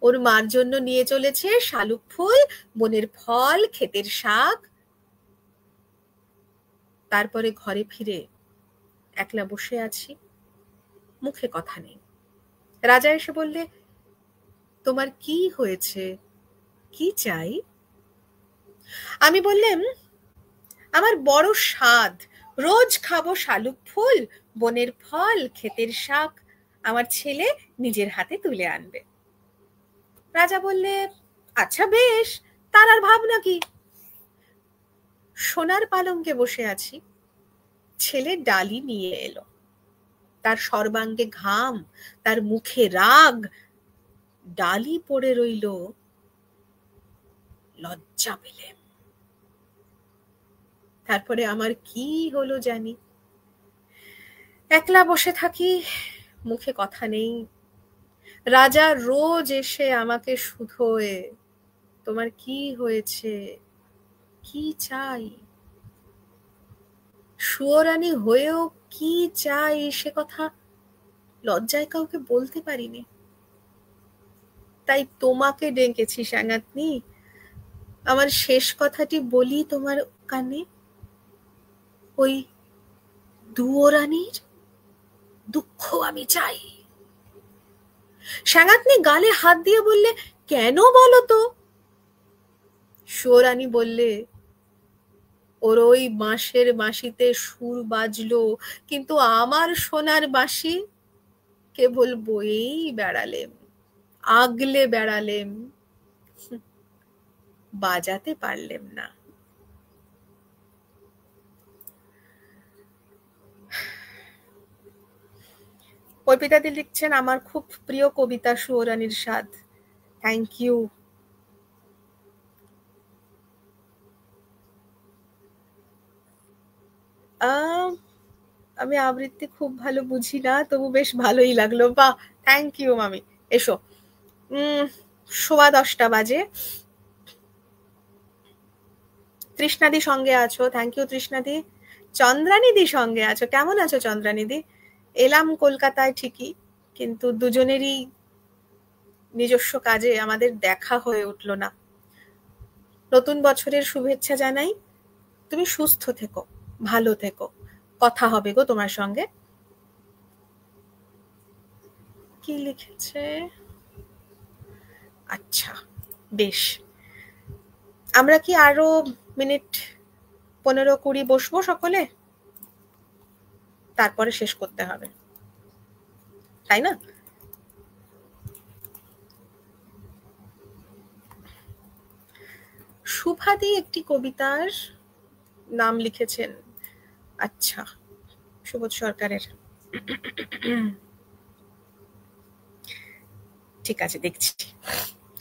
ওর মার জন্য নিয়ে চলেছে শালুক ফুল, বনের ফল, ক্ষেতের শাক। তারপরে ঘরে ফিরে একলা বসে আছি, মুখে কথা নেই। রাজা এসে বললে, তোমার কি হয়েছে, কি চাই? আমি বললাম, আমার বড় স্বাদ, রোজ খাবো শালুক ফুল, বনের ফল, ক্ষেতের শাক, আমার ছেলে নিজের হাতে তুলে আনবে। রাজা বললে, আচ্ছা বেশ, তার আর ভাবনা কি? সোনার পালঙ্কে বসে আছি, ছেলে ডালি নিয়ে এলো, তার সর্বাঙ্গে ঘাম, তার মুখে রাগ, ডালি পড়ে রইল, লজ্জা পেলে। তারপরে আমার কি হলো জানি, একলা বসে থাকি, মুখে কথা নেই। রাজা রোজ এসে আমাকে শুধোয়, তোমার কি হয়েছে, কি চাই? সুয়োরানী হয়েও কি চাই সে কথা লজ্জায় কাউকে বলতে পারিনি। তাই তোমাকে ডেকেছি সাঙ্গাতনি, আমার শেষ কথাটি বলি তোমার কানে। ওই দুয়োরানীর দুঃখ আমি চাই। সাঙ্গাতনি গালে হাত দিয়ে বললে, কেন বলো তো? সুয়োরানী বললে, ওর ওই বাঁশের বাঁশিতে সুর বাজলো, কিন্তু আমার সোনার বাঁশি কেবল বয়েই বেড়ালেম, আগলে বেড়ালেম, বাজাতে পারলেম না। অর্পিতাদি লিখছেন, আমার খুব প্রিয় কবিতা সুয়োরানীর স্বাদ। Thank you. আমি আবৃত্তি খুব ভালো বুঝি না, তবু বেশ ভালোই লাগলো। বাহ, থ্যাংক ইউ মামি। এসো, 10:15 বাজে। তৃষ্ণাদি সঙ্গে আছো, থ্যাংক ইউ তৃষ্ণাদি। চন্দ্রানিদি সঙ্গে আছো, কেমন আছো চন্দ্রানিদি? এলাম কলকাতায় ঠিকই, কিন্তু দুজনেরই নিজস্ব কাজে আমাদের দেখা হয়ে উঠল না। নতুন বছরের শুভেচ্ছা জানাই। তুমি সুস্থ থেকো, ভালো থেকো, কথা হবে গো তোমার সঙ্গে। কি লিখেছে? আচ্ছা বেশ, আমরা কি আরো মিনিট 15-20 বসবো সকলে? তারপরে শেষ করতে হবে, তাই না? শুভাদি একটি কবিতার নাম লিখেছেন। আচ্ছা, সুবোধ সরকারের। ঠিক আছে, দেখছি।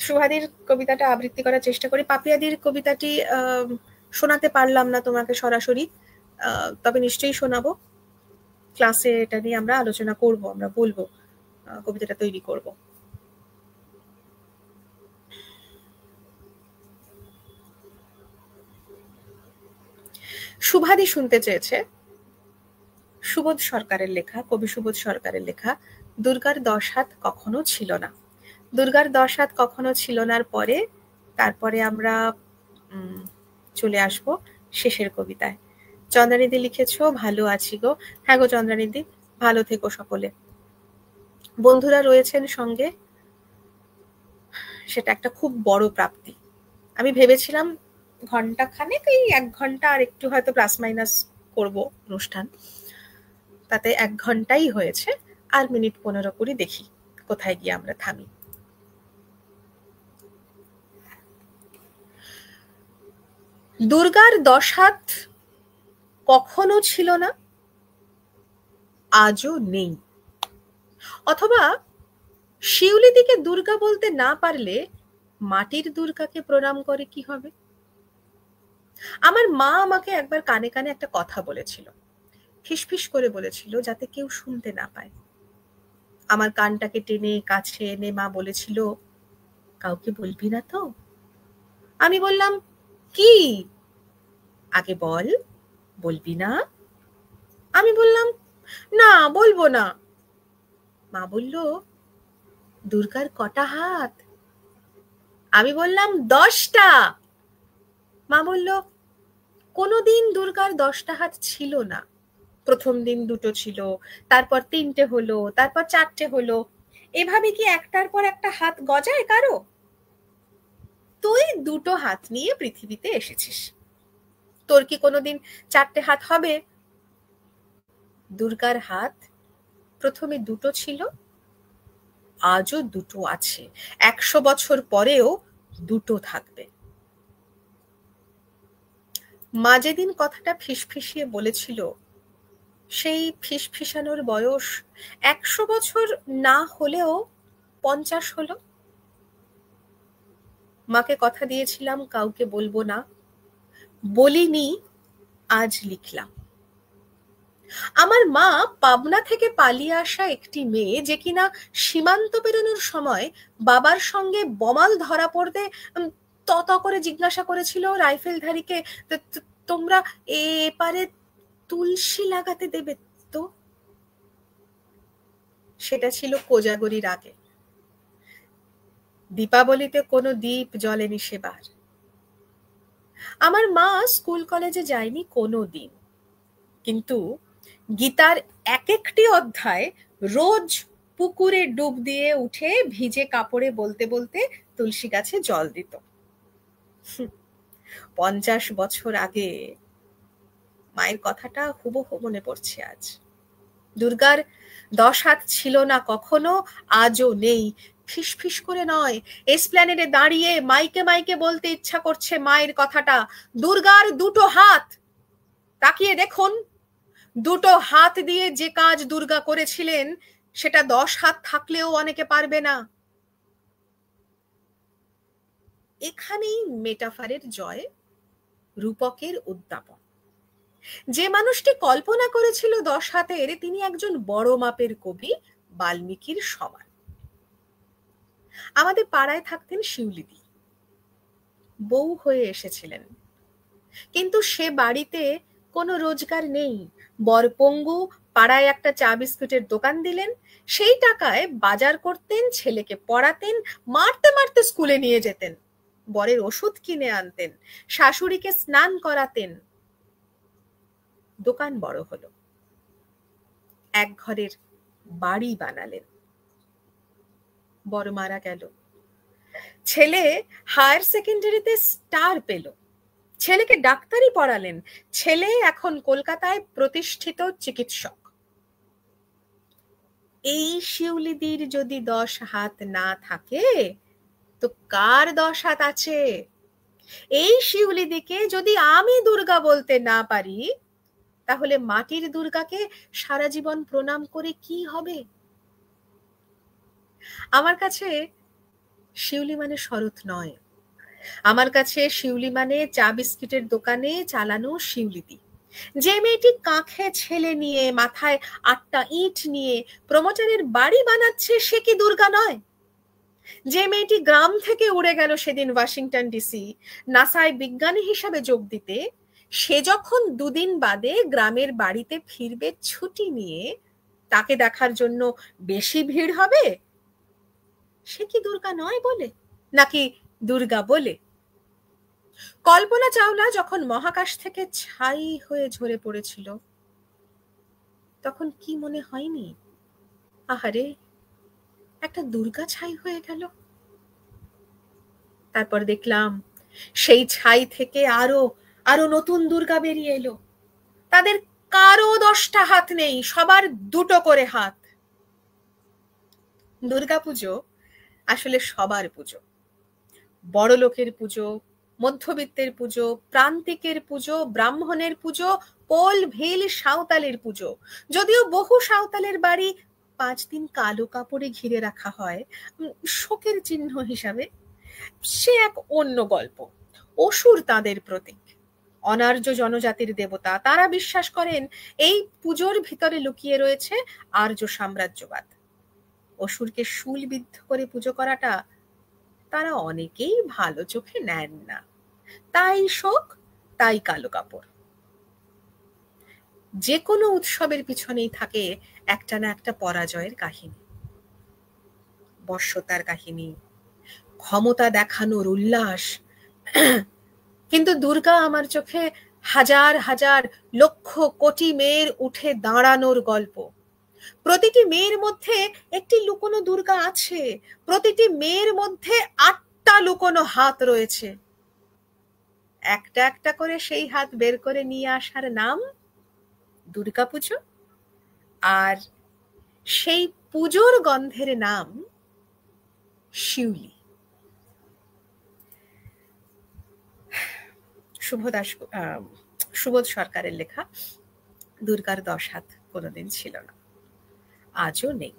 শুভাদির কবিতাটা আবৃত্তি করার চেষ্টা করি। পাপিয়াদির কবিতাটি শোনাতে পারলাম না তোমাকে সরাসরি, তবে নিশ্চয়ই শোনাবো। ক্লাসে এটা নিয়ে আমরা আলোচনা করব, আমরা বলবো, কবিতাটা তৈরি করব। শুভাদি শুনতে চেয়েছে সুবোধ সরকারের লেখা, কবি সুবোধ সরকারের লেখা দুর্গার 10 হাত কখনো ছিল না। দুর্গার 10 হাত কখনো ছিল নার পরে তারপরে আমরা চলে আসব শেষের কবিতায়। চন্দ্রানিধি লিখেছ, ভালো আছি গো। হ্যাঁ গো চন্দ্রানিধি, ভালো থেকো সকলে। বন্ধুরা রয়েছেন সঙ্গে, সেটা একটা খুব বড় প্রাপ্তি। আমি ভেবেছিলাম ঘন্টাখানেক, এই 1 ঘন্টা আর একটু হয়তো প্লাস মাইনাস করব অনুষ্ঠান, তাতে 1 ঘন্টাই হয়েছে। আর মিনিট 15-20 দেখি কোথায় গিয়ে আমরা থামি। দুর্গার 10 হাত কখনো ছিল না, আজও নেই। অথবা শিউলিদিকে দুর্গা বলতে না পারলে মাটির দুর্গাকে প্রণাম করে কি হবে? আমার মা আমাকে একবার কানে কানে একটা কথা বলেছিল, ফিসফিস করে বলেছিল, যাতে কেউ শুনতে না পায়। আমার কানটাকে টেনে কাছে এনে মা বলেছিল, কাউকে বলবি না তো? আমি বললাম, কি? আগে বল, বলবি না? আমি বললাম, না, বলবো না। মা বলল, দুর্গার কটা হাত? আমি বললাম, 10টা। মা বলল, কোনোদিন দুর্গার 10টা হাত ছিল না। প্রথম দিন 2টো ছিল, তারপর 3টে হলো, তারপর 4টে হলো। এভাবে কি একটার পর একটা হাত গজায় কারো? তুই 2টো হাত নিয়ে পৃথিবীতে এসেছিস, তোর কি কোনোদিন 4টে হাত হবে? দুর্গার হাত প্রথমে 2টো ছিল, আজও 2টো আছে, 100 বছর পরেও 2টো থাকবে। মা যেদিন কথাটা ফিসফিসিয়ে বলেছিল, সেই ফিসফিসানোর বয়স 100 বছর না হলেও 50 হলো। মাকে কথা দিয়েছিলাম কাউকে বলবো না, বলিনি, আজ লিখলাম। আমার মা পাবনা থেকে পালিয়ে আসা একটি মেয়ে, যে কিনা সীমান্ত পেরোনোর সময় বাবার সঙ্গে বমাল ধরা পড়তে তত করে জিজ্ঞাসা করেছিল রাইফেলধারীকে, তোমরা এপারে তুলসী লাগাতে দেবে তো? সেটা ছিল কোজাগরীর আগে। দীপাবলিতে কোনো দ্বীপ জ্বলেনি সেবার। আমার মা স্কুল কলেজে যায়নি কোনো দিন, কিন্তু গীতার এক একটি অধ্যায় রোজ পুকুরে ডুব দিয়ে উঠে ভিজে কাপড়ে বলতে বলতে তুলসী গাছে জল দিত। 50 বছর আগে মায়ের কথাটা হুবহু মনে পড়ছে আজ। দুর্গার 10 হাত ছিল না কখনো, আজও নেই। ফিসফিস করে নয়, এসপ্ল্যানেডে দাঁড়িয়ে মাইকে মাইকে বলতে ইচ্ছা করছে মায়ের কথাটা। দুর্গার 2টো হাত, তাকিয়ে দেখুন। 2টো হাত দিয়ে যে কাজ দুর্গা করেছিলেন, সেটা 10 হাত থাকলেও অনেকে পারবে না। এখানেই মেটাফারের জয়, রূপকের উদ্যাপন। যে মানুষটি কল্পনা করেছিল 10 হাতের, তিনি একজন বড় মাপের কবি, বাল্মীকির সমান। আমাদের পাড়ায় থাকতেন শিউলিদি, বউ হয়ে এসেছিলেন, কিন্তু সে বাড়িতে কোনো রোজগার নেই। বর পঙ্গু, পাড়ায় একটা চা বিস্কুটের দোকান দিলেন, সেই টাকায় বাজার করতেন, ছেলেকে পড়াতেন, মারতে মারতে স্কুলে নিয়ে যেতেন, বরের ওষুধ কিনে আনতেন, শাশুড়িকে স্নান করাতেন। দোকান বড় হলো, এক ঘরের বাড়ি বানালেন। বড় মারা গেল, ছেলে হায়ার সেকেন্ডারিতে স্টার পেল, ছেলেকে ডাক্তারি পড়ালেন, ছেলে এখন কলকাতায় প্রতিষ্ঠিত চিকিৎসক। এই শিউলিদির যদি 10 হাত না থাকে, তো কার 10 হাত আছে? এই শিউলিদিকে যদি আমি দুর্গা বলতে না পারি, তাহলে মাটির দুর্গাকে সারা জীবন প্রণাম করে কি হবে? আমার কাছে শিউলি মানে শরৎ নয়, আমার কাছে শিউলি মানে চা বিস্কিটের দোকানে চালানো শিউলিদি। যে মেয়েটি কাঁখে ছেলে নিয়ে, মাথায় 8টা ইট নিয়ে প্রমোটারের বাড়ি বানাচ্ছে, সে কি দুর্গা নয়? যে মেয়েটি গ্রাম থেকে উড়ে গেল সেদিন ওয়াশিংটন ডিসি নাসায় বিজ্ঞানী হিসাবে যোগ দিতে, সে যখন 2 দিন বাদে গ্রামের বাড়িতে ফিরবে ছুটি নিয়ে, তাকে দেখার জন্য বেশি ভিড় হবে, সে কি দুর্গা নয় বলে, নাকি দুর্গা বলে? কল্পনা চাওলা যখন মহাকাশ থেকে ছাই হয়ে ঝরে পড়েছিল, তখন কি মনে হয়নি, আহারে একটা দুর্গা ছাই হয়ে গেল? তারপর দেখলাম সেই ছাই থেকে আরো আরো নতুন দুর্গা বেরিয়ে এলো। তাদের কারো 10টা হাত নেই, সবার 2টো করে হাত। দুর্গাপুজো আসলে সবার পুজো। বড় লোকের পুজো, মধ্যবিত্তের পুজো, প্রান্তিকের পুজো, ব্রাহ্মণের পুজো, পোল ভিল সাঁওতালের পুজো। যদিও বহু সাঁওতালের বাড়ি 5 দিন কালো কাপড়ে ঘিরে রাখা হয় শোকের চিহ্ন হিসাবে, সে এক অন্য গল্প। অসুর তাদের প্রতীক, অনার্য জনজাতির দেবতা। তারা বিশ্বাস করেন এই পুজোর ভিতরে লুকিয়ে রয়েছে আর্য সাম্রাজ্যবাদ। অসুরকে শূলবিদ্ধ করে পুজো করাটা তারা অনেকেই ভালো চোখে নেন না। তাই শোক, তাই কালো কাপড়। যে কোনো উৎসবের পিছনেই থাকে একটা না একটা পরাজয়ের কাহিনী, বশ্যতার কাহিনী, ক্ষমতা দেখানোর উল্লাস। কিন্তু দুর্গা আমার চোখে হাজার হাজার লক্ষ কোটি মেয়ের উঠে দাঁড়ানোর গল্প। প্রতিটি মেয়ের মধ্যে একটি লুকোনো দুর্গা আছে, প্রতিটি মেয়ের মধ্যে ৮টা লুকোনো হাত রয়েছে। একটা একটা করে সেই হাত বের করে নিয়ে আসার নাম দুর্গা পুজো, আর সেই পুজোর গন্ধের নাম শিউলি। সুবোধ সরকারের লেখা দুর্গার 10 হাত কোনোদিন ছিল না, আজও নেই।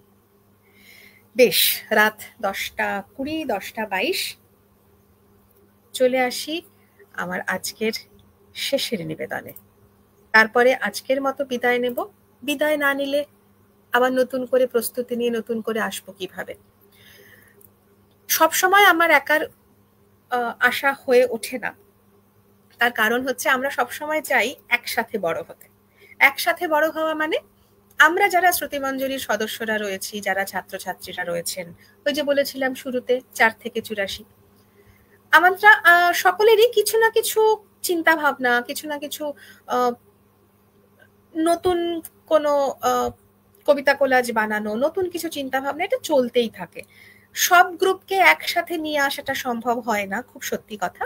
বেশ, রাত 10:20, 10:22। চলে আসি আমার আজকের শেষের নিবেদনে। তারপরে আজকের মতো বিদায় নেব। বিদায় না নিলে আবার নতুন করে প্রস্তুতি নিয়ে নতুন করে আসবো কিভাবে? সবসময় আমার একার আশা হয়ে ওঠে না। তার কারণ হচ্ছে আমরা সবসময় চাই একসাথে বড় হতে। একসাথে বড় হওয়া মানে আমরা যারা শ্রুতিমঞ্জরির সদস্যরা রয়েছি, যারা ছাত্রছাত্রীরা রয়েছেন, ওই যে বলেছিলাম শুরুতে 4 থেকে 84, আমরা সকলেরই কিছু না কিছু চিন্তা ভাবনা, কিছু না কিছু নতুন কোনো কবিতা কোলাজ বানানো, নতুন কিছু চিন্তা ভাবনা, এটা চলতেই থাকে। সব গ্রুপকে একসাথে নিয়ে আসাটা সম্ভব হয় না, খুব সত্যি কথা।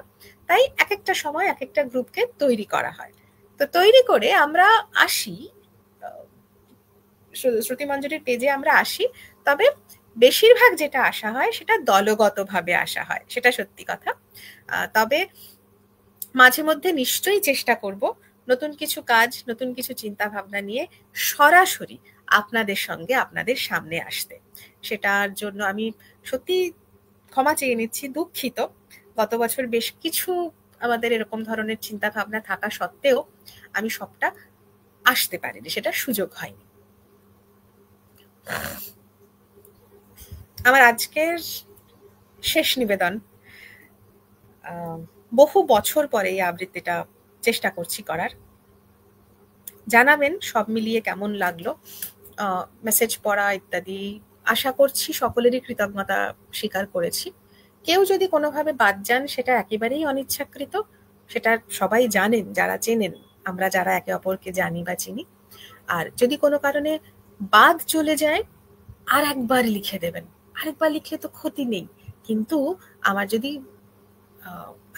তাই এক একটা সময় এক একটা গ্রুপকে তৈরি করা হয়। তো তৈরি করে আমরা আসি, শ্রুতিমঞ্জরির পেজে আমরা আসি, তবে বেশিরভাগ যেটা আসা হয় সেটা দলগতভাবে আসা হয়, সেটা সত্যি কথা। তবে মাঝে মধ্যে নিশ্চয়ই চেষ্টা করব নতুন কিছু কাজ, নতুন কিছু চিন্তা ভাবনা নিয়ে সরাসরি আপনাদের সঙ্গে, আপনাদের সামনে আসতে। সেটার জন্য আমি সত্যি ক্ষমা চেয়ে নিচ্ছি, দুঃখিত। গত বছর বেশ কিছু আমাদের এরকম ধরনের চিন্তা ভাবনা থাকা সত্ত্বেও আমি সবটা আসতে পারিনি, সেটা সুযোগ হয়নি। আমার আজকের শেষ নিবেদন, বহু বছর পরে এই আবৃত্তিটা চেষ্টা করছি করার। জানাবেন সব মিলিয়ে কেমন লাগলো, মেসেজ পড়া ইত্যাদি। আশা করছি সকলেরই কৃতজ্ঞতা স্বীকার করেছি। কেউ যদি কোনোভাবে বাদ যান সেটা একেবারেই অনিচ্ছাকৃত, সেটা সবাই জানেন যারা চেনেন, আমরা যারা একে অপরকে জানি বা চিনি। আর যদি কোনো কারণে বাদ চলে যায়, আর একবার লিখে দেবেন। আরেকবার লিখলে তো ক্ষতি নেই, কিন্তু আমার যদি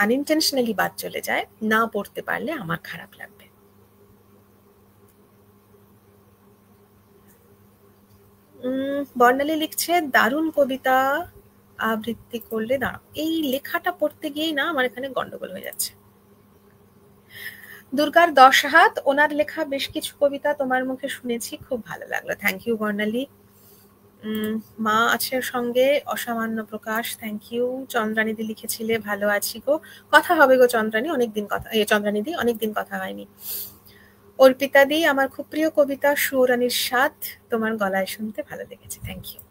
আনইনটেনশনালি বাদ চলে যায়, না পড়তে পারলে আমার খারাপ লাগবে। বর্ণালী লিখছে, দারুণ কবিতা আবৃত্তি করলে দাঁড়াও। এই লেখাটা পড়তে গিয়েই না আমার এখানে গন্ডগোল হয়ে যাচ্ছে। দুর্গার 10 হাত, ওনার লেখা বেশ কিছু কবিতা তোমার মুখে শুনেছি, খুব ভালো লাগলো। থ্যাংক ইউ বর্ণালী। মা আছে সঙ্গে, অসামান্য প্রকাশ, থ্যাংক ইউ। চন্দ্রানিধি লিখেছিলে, ভালো আছি গো, কথা হবে গো চন্দ্রানী, অনেকদিন কথা, চন্দ্রানিধি অনেকদিন কথা হয়নি। অর্পিতা দি, আমার খুব প্রিয় কবিতা সুরানির স্বাদ, তোমার গলায় শুনতে ভালো লেগেছে, থ্যাংক ইউ।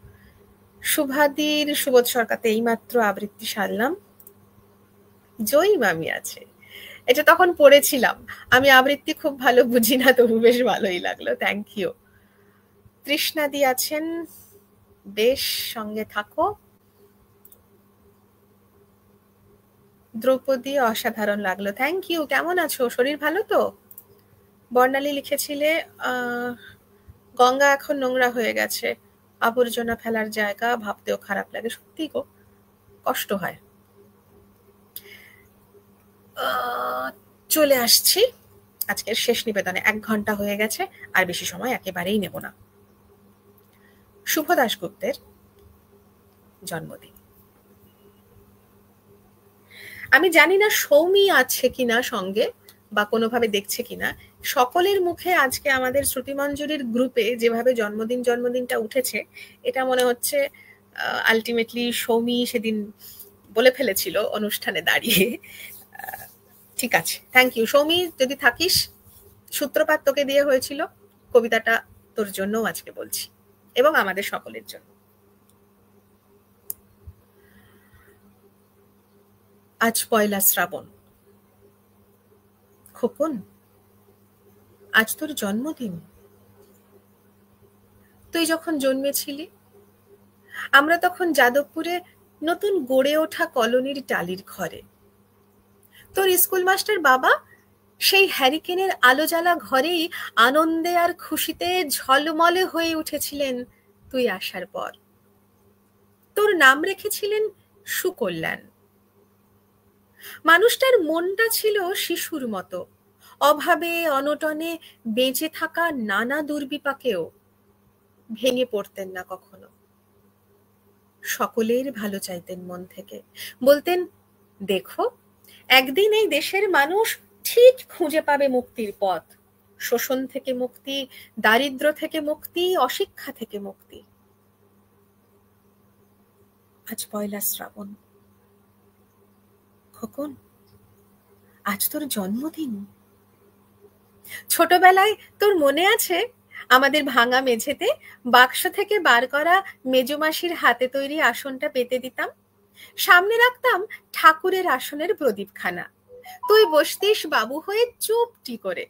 শুভাদির সুবোধ সরকারতে এইমাত্র আবৃত্তি সারলাম। জয়ী মামি আছে, এটা তখন পড়েছিলাম। আমি আবৃত্তি খুব ভালো বুঝি না, তবু বেশ ভালোই লাগলো, থ্যাংক ইউ। তৃষ্ণাদি আছেন, বেশ, সঙ্গে থাকো। দ্রৌপদী, অসাধারণ লাগলো, থ্যাংক ইউ। কেমন আছো, শরীর ভালো তো? বর্ণালী লিখেছিলে, গঙ্গা এখন নোংরা হয়ে গেছে, আবর্জনা ফেলার জায়গা, ভাবতেও খারাপ লাগে। সত্যি গো, কষ্ট হয়। চলে আসছি আজকের শেষ নিবেদনে। 1 ঘন্টা হয়ে গেছে, আর বেশি সময় একেবারেই নেব না। শুভ দাশগুপ্তের জন্মদিন। আমি জানি না সৌমি আছে কিনা সঙ্গে, বা কোনোভাবে দেখছে কিনা। সকলের মুখে আজকে আমাদের শ্রুতিমঞ্জরির গ্রুপে যেভাবে জন্মদিনটা উঠেছে, এটা মনে হচ্ছে আলটিমেটলি সৌমি সেদিন বলে ফেলেছিল অনুষ্ঠানে দাঁড়িয়ে। ঠিক আছে, থ্যাংক ইউ সৌমি, যদি থাকিস, সূত্রপাত তোকে দিয়ে হয়েছিল, কবিতাটা তোর জন্যও আজকে বলছি, এবং আমাদের সকলের জন্য। আজ 1 শ্রাবণ, খোকন, আজ তোর জন্মদিন। তুই যখন জন্মেছিলি, আমরা তখন যাদবপুরে নতুন গড়ে ওঠা কলোনির টালির ঘরে। তোর স্কুল মাস্টার বাবা সেই হ্যারিকেনের আলো জ্বালা ঘরেই আনন্দে আর খুশিতে ঝলমলে হয়ে উঠেছিলেন তুই আসার পর। তোর নাম রেখেছিলেন সুকল্যাণ। মানুষটার মনটা ছিল শিশুর মতো, অভাবে অনটনে বেঁচে থাকা নানা দুর্বিপাকেও ভেঙে পড়তেন না কখনো। সকলের ভালো চাইতেন মন থেকে, বলতেন, দেখো, একদিন এই দেশের মানুষ ঠিক খুঁজে পাবে মুক্তির পথ, শোষণ থেকে মুক্তি, দারিদ্র থেকে মুক্তি, অশিক্ষা থেকে মুক্তি। আজ পয়লা শ্রাবণ। খোকন, আজ তোর জন্মদিন। ছোটবেলায় তোর মনে আছে, আমাদের ভাঙা মেঝেতে বাক্স থেকে বার করা মেজমাসির হাতে তৈরি আসনটা পেতে দিতাম, সামনে রাখতাম ঠাকুরের আসনের প্রদীপখানা। তুই বসতিস বাবু হয়ে চুপটি করে।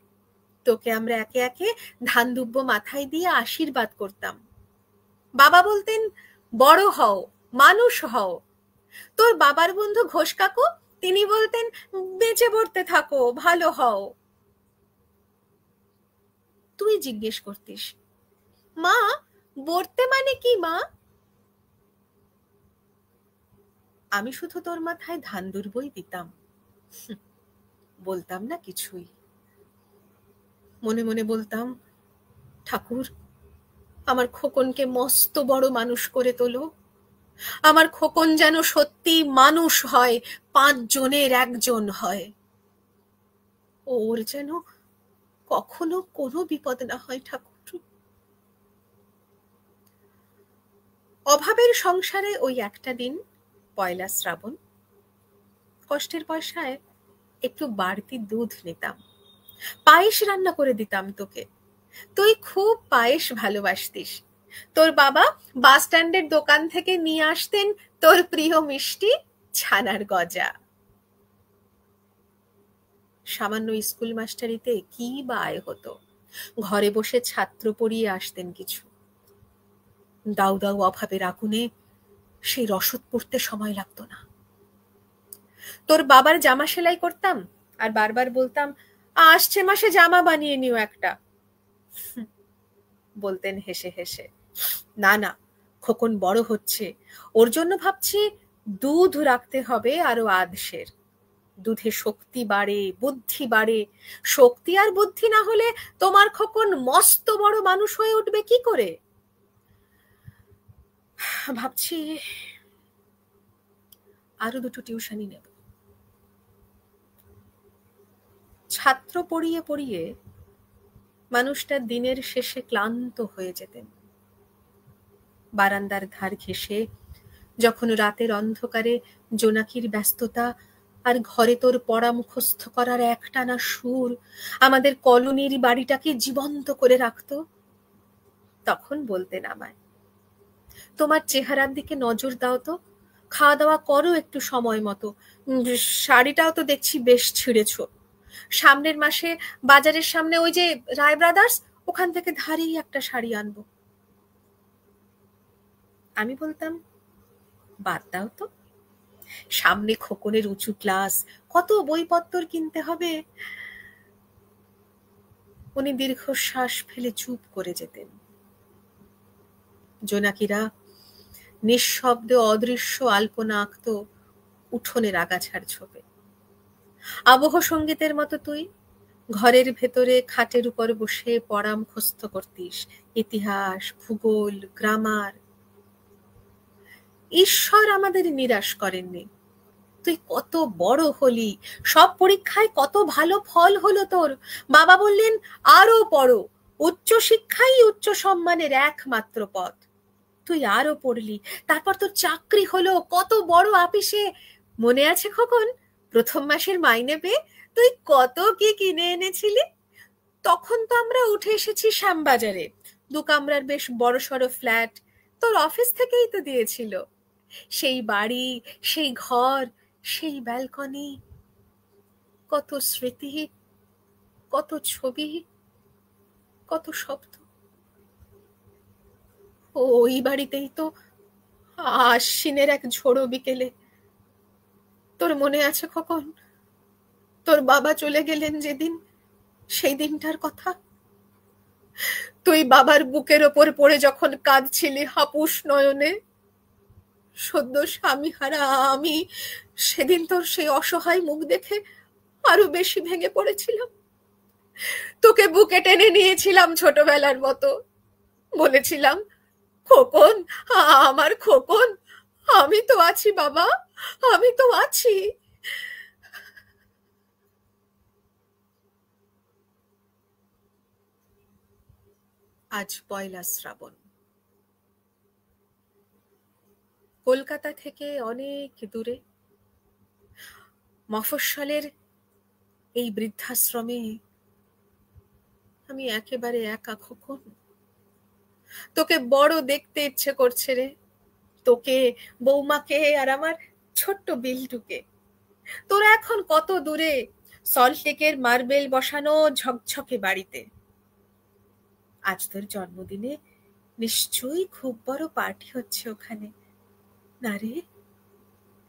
তোকে আমরা একে একে ধান দুব্য মাথায় দিয়ে আশীর্বাদ করতাম। বাবা বলতেন, বড় হও, মানুষ হও। তোর বাবার বন্ধু ঘোষ কাকু, তিনি বলতেন, বেঁচে পড়তে থাকো, ভালো হও। তুই জিজ্ঞেস করতিস, মা, বর্তে মানে কি মা? আমি শুধু তোর মাথায় ধান দুর্বই দিতাম, বলতাম না কিছুই। মনে মনে বলতাম, ঠাকুর, আমার খোকনকে মস্ত বড় মানুষ করে তোলো। আমার খোকন যেন সত্যি মানুষ হয়, 5 জনের একজন হয়। ওর যেন কখনো কোনো বিপদ না হয় ঠাকুর। অভাবের সংসারে ওই একটা দিন, পয়লা শ্রাবণ, কষ্টের পয়সায় একটু বাড়তি দুধ নিতাম, পায়েস রান্না করে দিতাম তোকে। তুই খুব পায়েস ভালোবাসতিস। তোর বাবা বাস স্ট্যান্ডের দোকান থেকে নিয়ে আসতেন তোর প্রিয় মিষ্টি ছানার গজা। সামান্য স্কুল মাস্টারিতে কি বা আয় হতো, ঘরে বসে ছাত্র পড়িয়ে আসতেন কিছু। দাউ দাউ অভাবের আগুনে সেই রসদ পড়তে সময় লাগতো না। তোর বাবার জামা সেলাই করতাম আর বারবার বলতাম, আসছে মাসে জামা বানিয়ে নিও একটা। বলতেন হেসে হেসে, না না, খোকন বড় হচ্ছে, ওর জন্য ভাবছি দুধ রাখতে হবে আরো আধশের। দুধে শক্তি বাড়ে, বুদ্ধি বাড়ে। শক্তি আর বুদ্ধি না হলে তোমার খোকন মস্ত বড় মানুষ হয়ে উঠবে কি করে? ভাবছি আরো 2টো টিউশনি নেব। ছাত্র পড়িয়ে পড়িয়ে মানুষটা দিনের শেষে ক্লান্ত হয়ে যেতেন। বারান্দার ধার ঘেঁষে যখন রাতের অন্ধকারে জোনাকির ব্যস্ততা আর ঘরে তোর পড়া মুখস্থ করার একটানা সুর আমাদের কলোনির বাড়িটাকে জীবন্ত করে রাখত, তখন বলতেন আমায়, তোমার চেহারার দিকে নজর দাও তো, খাওয়া দাওয়া করো একটু সময় মতো, শাড়িটাও তো দেখছি বেশ ছিঁড়েছ। সামনের মাসে বাজারের সামনে ওই যে রায় ব্রাদার্স, ওখান থেকে ধারেই একটা শাড়ি আনবো। আমি বলতাম, বাদ দাও তো, সামনে খোকনের উঁচু ক্লাস, কত বইপত্তর কিনতে হবে। উনি দীর্ঘশ্বাস ফেলে চুপ করে যেতেন। জোনাকিরা নিঃশব্দে অদৃশ্য আলপনা আঁকত উঠোনের আগাছার ছোপে। আবহ সঙ্গীতের মতো তুই ঘরের ভেতরে খাটের উপর বসে পড়া মুখস্থ করতিস, ইতিহাস, ভূগোল, গ্রামার। ঈশ্বর আমাদের নিরাশ করেননি। তুই কত বড় হলি, সব পরীক্ষায় কত ভালো ফল হলো তোর। বাবা বললেন, আরো পড়ো, উচ্চ শিক্ষাই উচ্চ সম্মানের একমাত্র পথ। তুই আরো পড়লি, তারপর তোর চাকরি হলো কত বড় আপিসে। মনে আছে খোকন, প্রথম মাসের মাইনে পেয়ে তুই কত কি কিনে এনেছিলি? তখন তো আমরা উঠে এসেছি শ্যামবাজারে, 2 কামরার বেশ বড়সড় ফ্ল্যাট তোর অফিস থেকেই তো দিয়েছিল। সেই বাড়ি, সেই ঘর, সেই ব্যালকনি, কত স্মৃতি, কত ছবি, কত শব্দ। ওই বাড়িতেই তো আশ্বিনের এক ঝোড়ো বিকেলে, তোর মনে আছে খোকন, তোর বাবা চলে গেলেন যেদিন, সেই দিনটার কথা? তুই বাবার বুকের ওপর পড়ে যখন কাঁদছিলি হাপুস নয়নে, সদ্য স্বামী হারা আমি সেদিন তোর সেই অসহায় মুখ দেখে আরো বেশি ভেঙে পড়েছিলাম। তোকে বুকে টেনে নিয়েছিলাম ছোটবেলার মতো, বলেছিলাম, খোকন, আমার খোকন, আমি তো আছি বাবা, আমি তো আছি। আজ পয়লা শ্রাবণ। কলকাতা থেকে অনেক দূরে মফস্বলের এই বৃদ্ধাশ্রমে আমি একেবারে একা খোকন। তোকে বড় দেখতে ইচ্ছে করছে রে, তোকে, বৌমাকে, আর আমার ছোট্ট বিল্টুকে। তোরা এখন কত দূরে, সল্টলেকের মার্বেল বসানো ঝকঝকে বাড়িতে। আজ তোর জন্মদিনে নিশ্চয়ই খুব বড় পার্টি হচ্ছে ওখানে, না রে?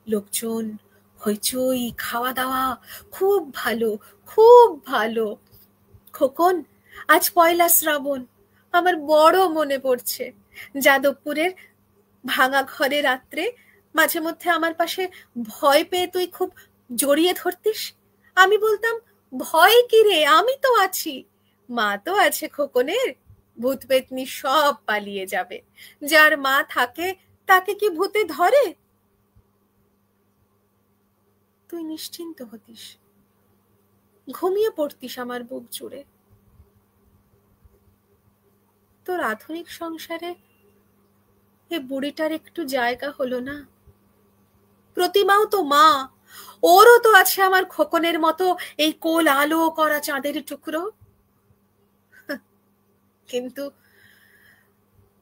লোকজন, হইচই, খাওয়া দাওয়া, খুব ভালো, খুব ভালো। খোকন, আজ পয়লা শ্রাবণ, আমার বড় মনে পড়ছে যাদবপুরের ভাঙা ঘরে রাত্রে মাঝে মধ্যে আমার পাশে ভয় পেয়ে তুই খুব জড়িয়ে ধরতিস। আমি বলতাম, ভয় কি রে, আমি তো আছি, মা তো আছে খোকনের, ভূত পেতনি সব পালিয়ে যাবে। যার মা থাকে তাকে কি ভূতে ধরে? তুই নিশ্চিন্ত হতিস, ঘুমিয়ে পড়তিস আমার বুক জুড়ে। তোর আধুনিক সংসারে এ বুড়িটার একটু জায়গা হলো না? প্রতিমাও তো মা, ওরও তো আছে আমার খোকনের মতো এই কোল আলো করা চাঁদের টুকরো। কিন্তু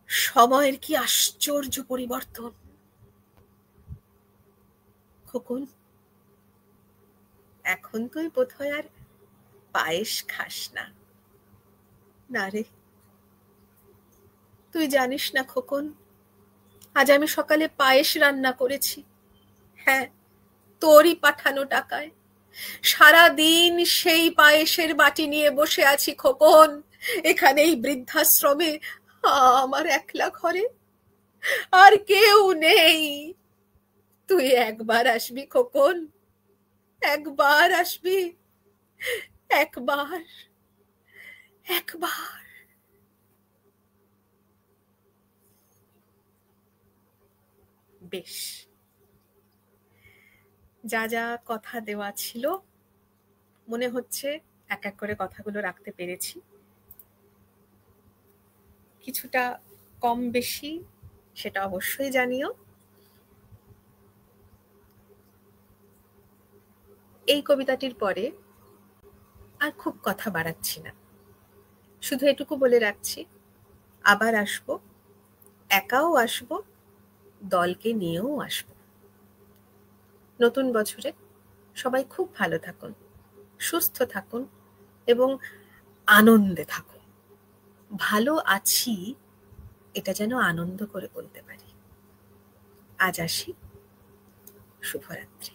সময়ের কি আশ্চর্য পরিবর্তন। খোকন, এখন তুই বোধহয় আর পায়েস খাস না, না রে? তুই জানিস না খোকন, আজ আমি সকালে পায়েস রান্না করেছি। হ্যাঁ, তোরই পাঠানো টাকায়। সারা দিন সেই পায়েসের বাটি নিয়ে বসে আছি খোকন, এখানে এই বৃদ্ধাশ্রমে, আমার একলা ঘরে, আর কেউ নেই। তুই একবার আসবি খোকন, একবার আসবি, একবার, একবার। বেশ, যা যা কথা দেওয়া ছিল মনে হচ্ছে এক এক করে কথাগুলো রাখতে পেরেছি। কিছুটা কম বেশি সেটা অবশ্যই জানিও। এই কবিতাটির পরে আর খুব কথা বাড়াচ্ছি না, শুধু এটুকু বলে রাখছি, আবার আসবো, একাও আসবো, দলকে নিয়েও আসবো। নতুন বছরে সবাই খুব ভালো থাকুন, সুস্থ থাকুন এবং আনন্দে থাকুন। ভালো আছি এটা যেন আনন্দ করে বলতে পারি। আজ আসি, শুভরাত্রি।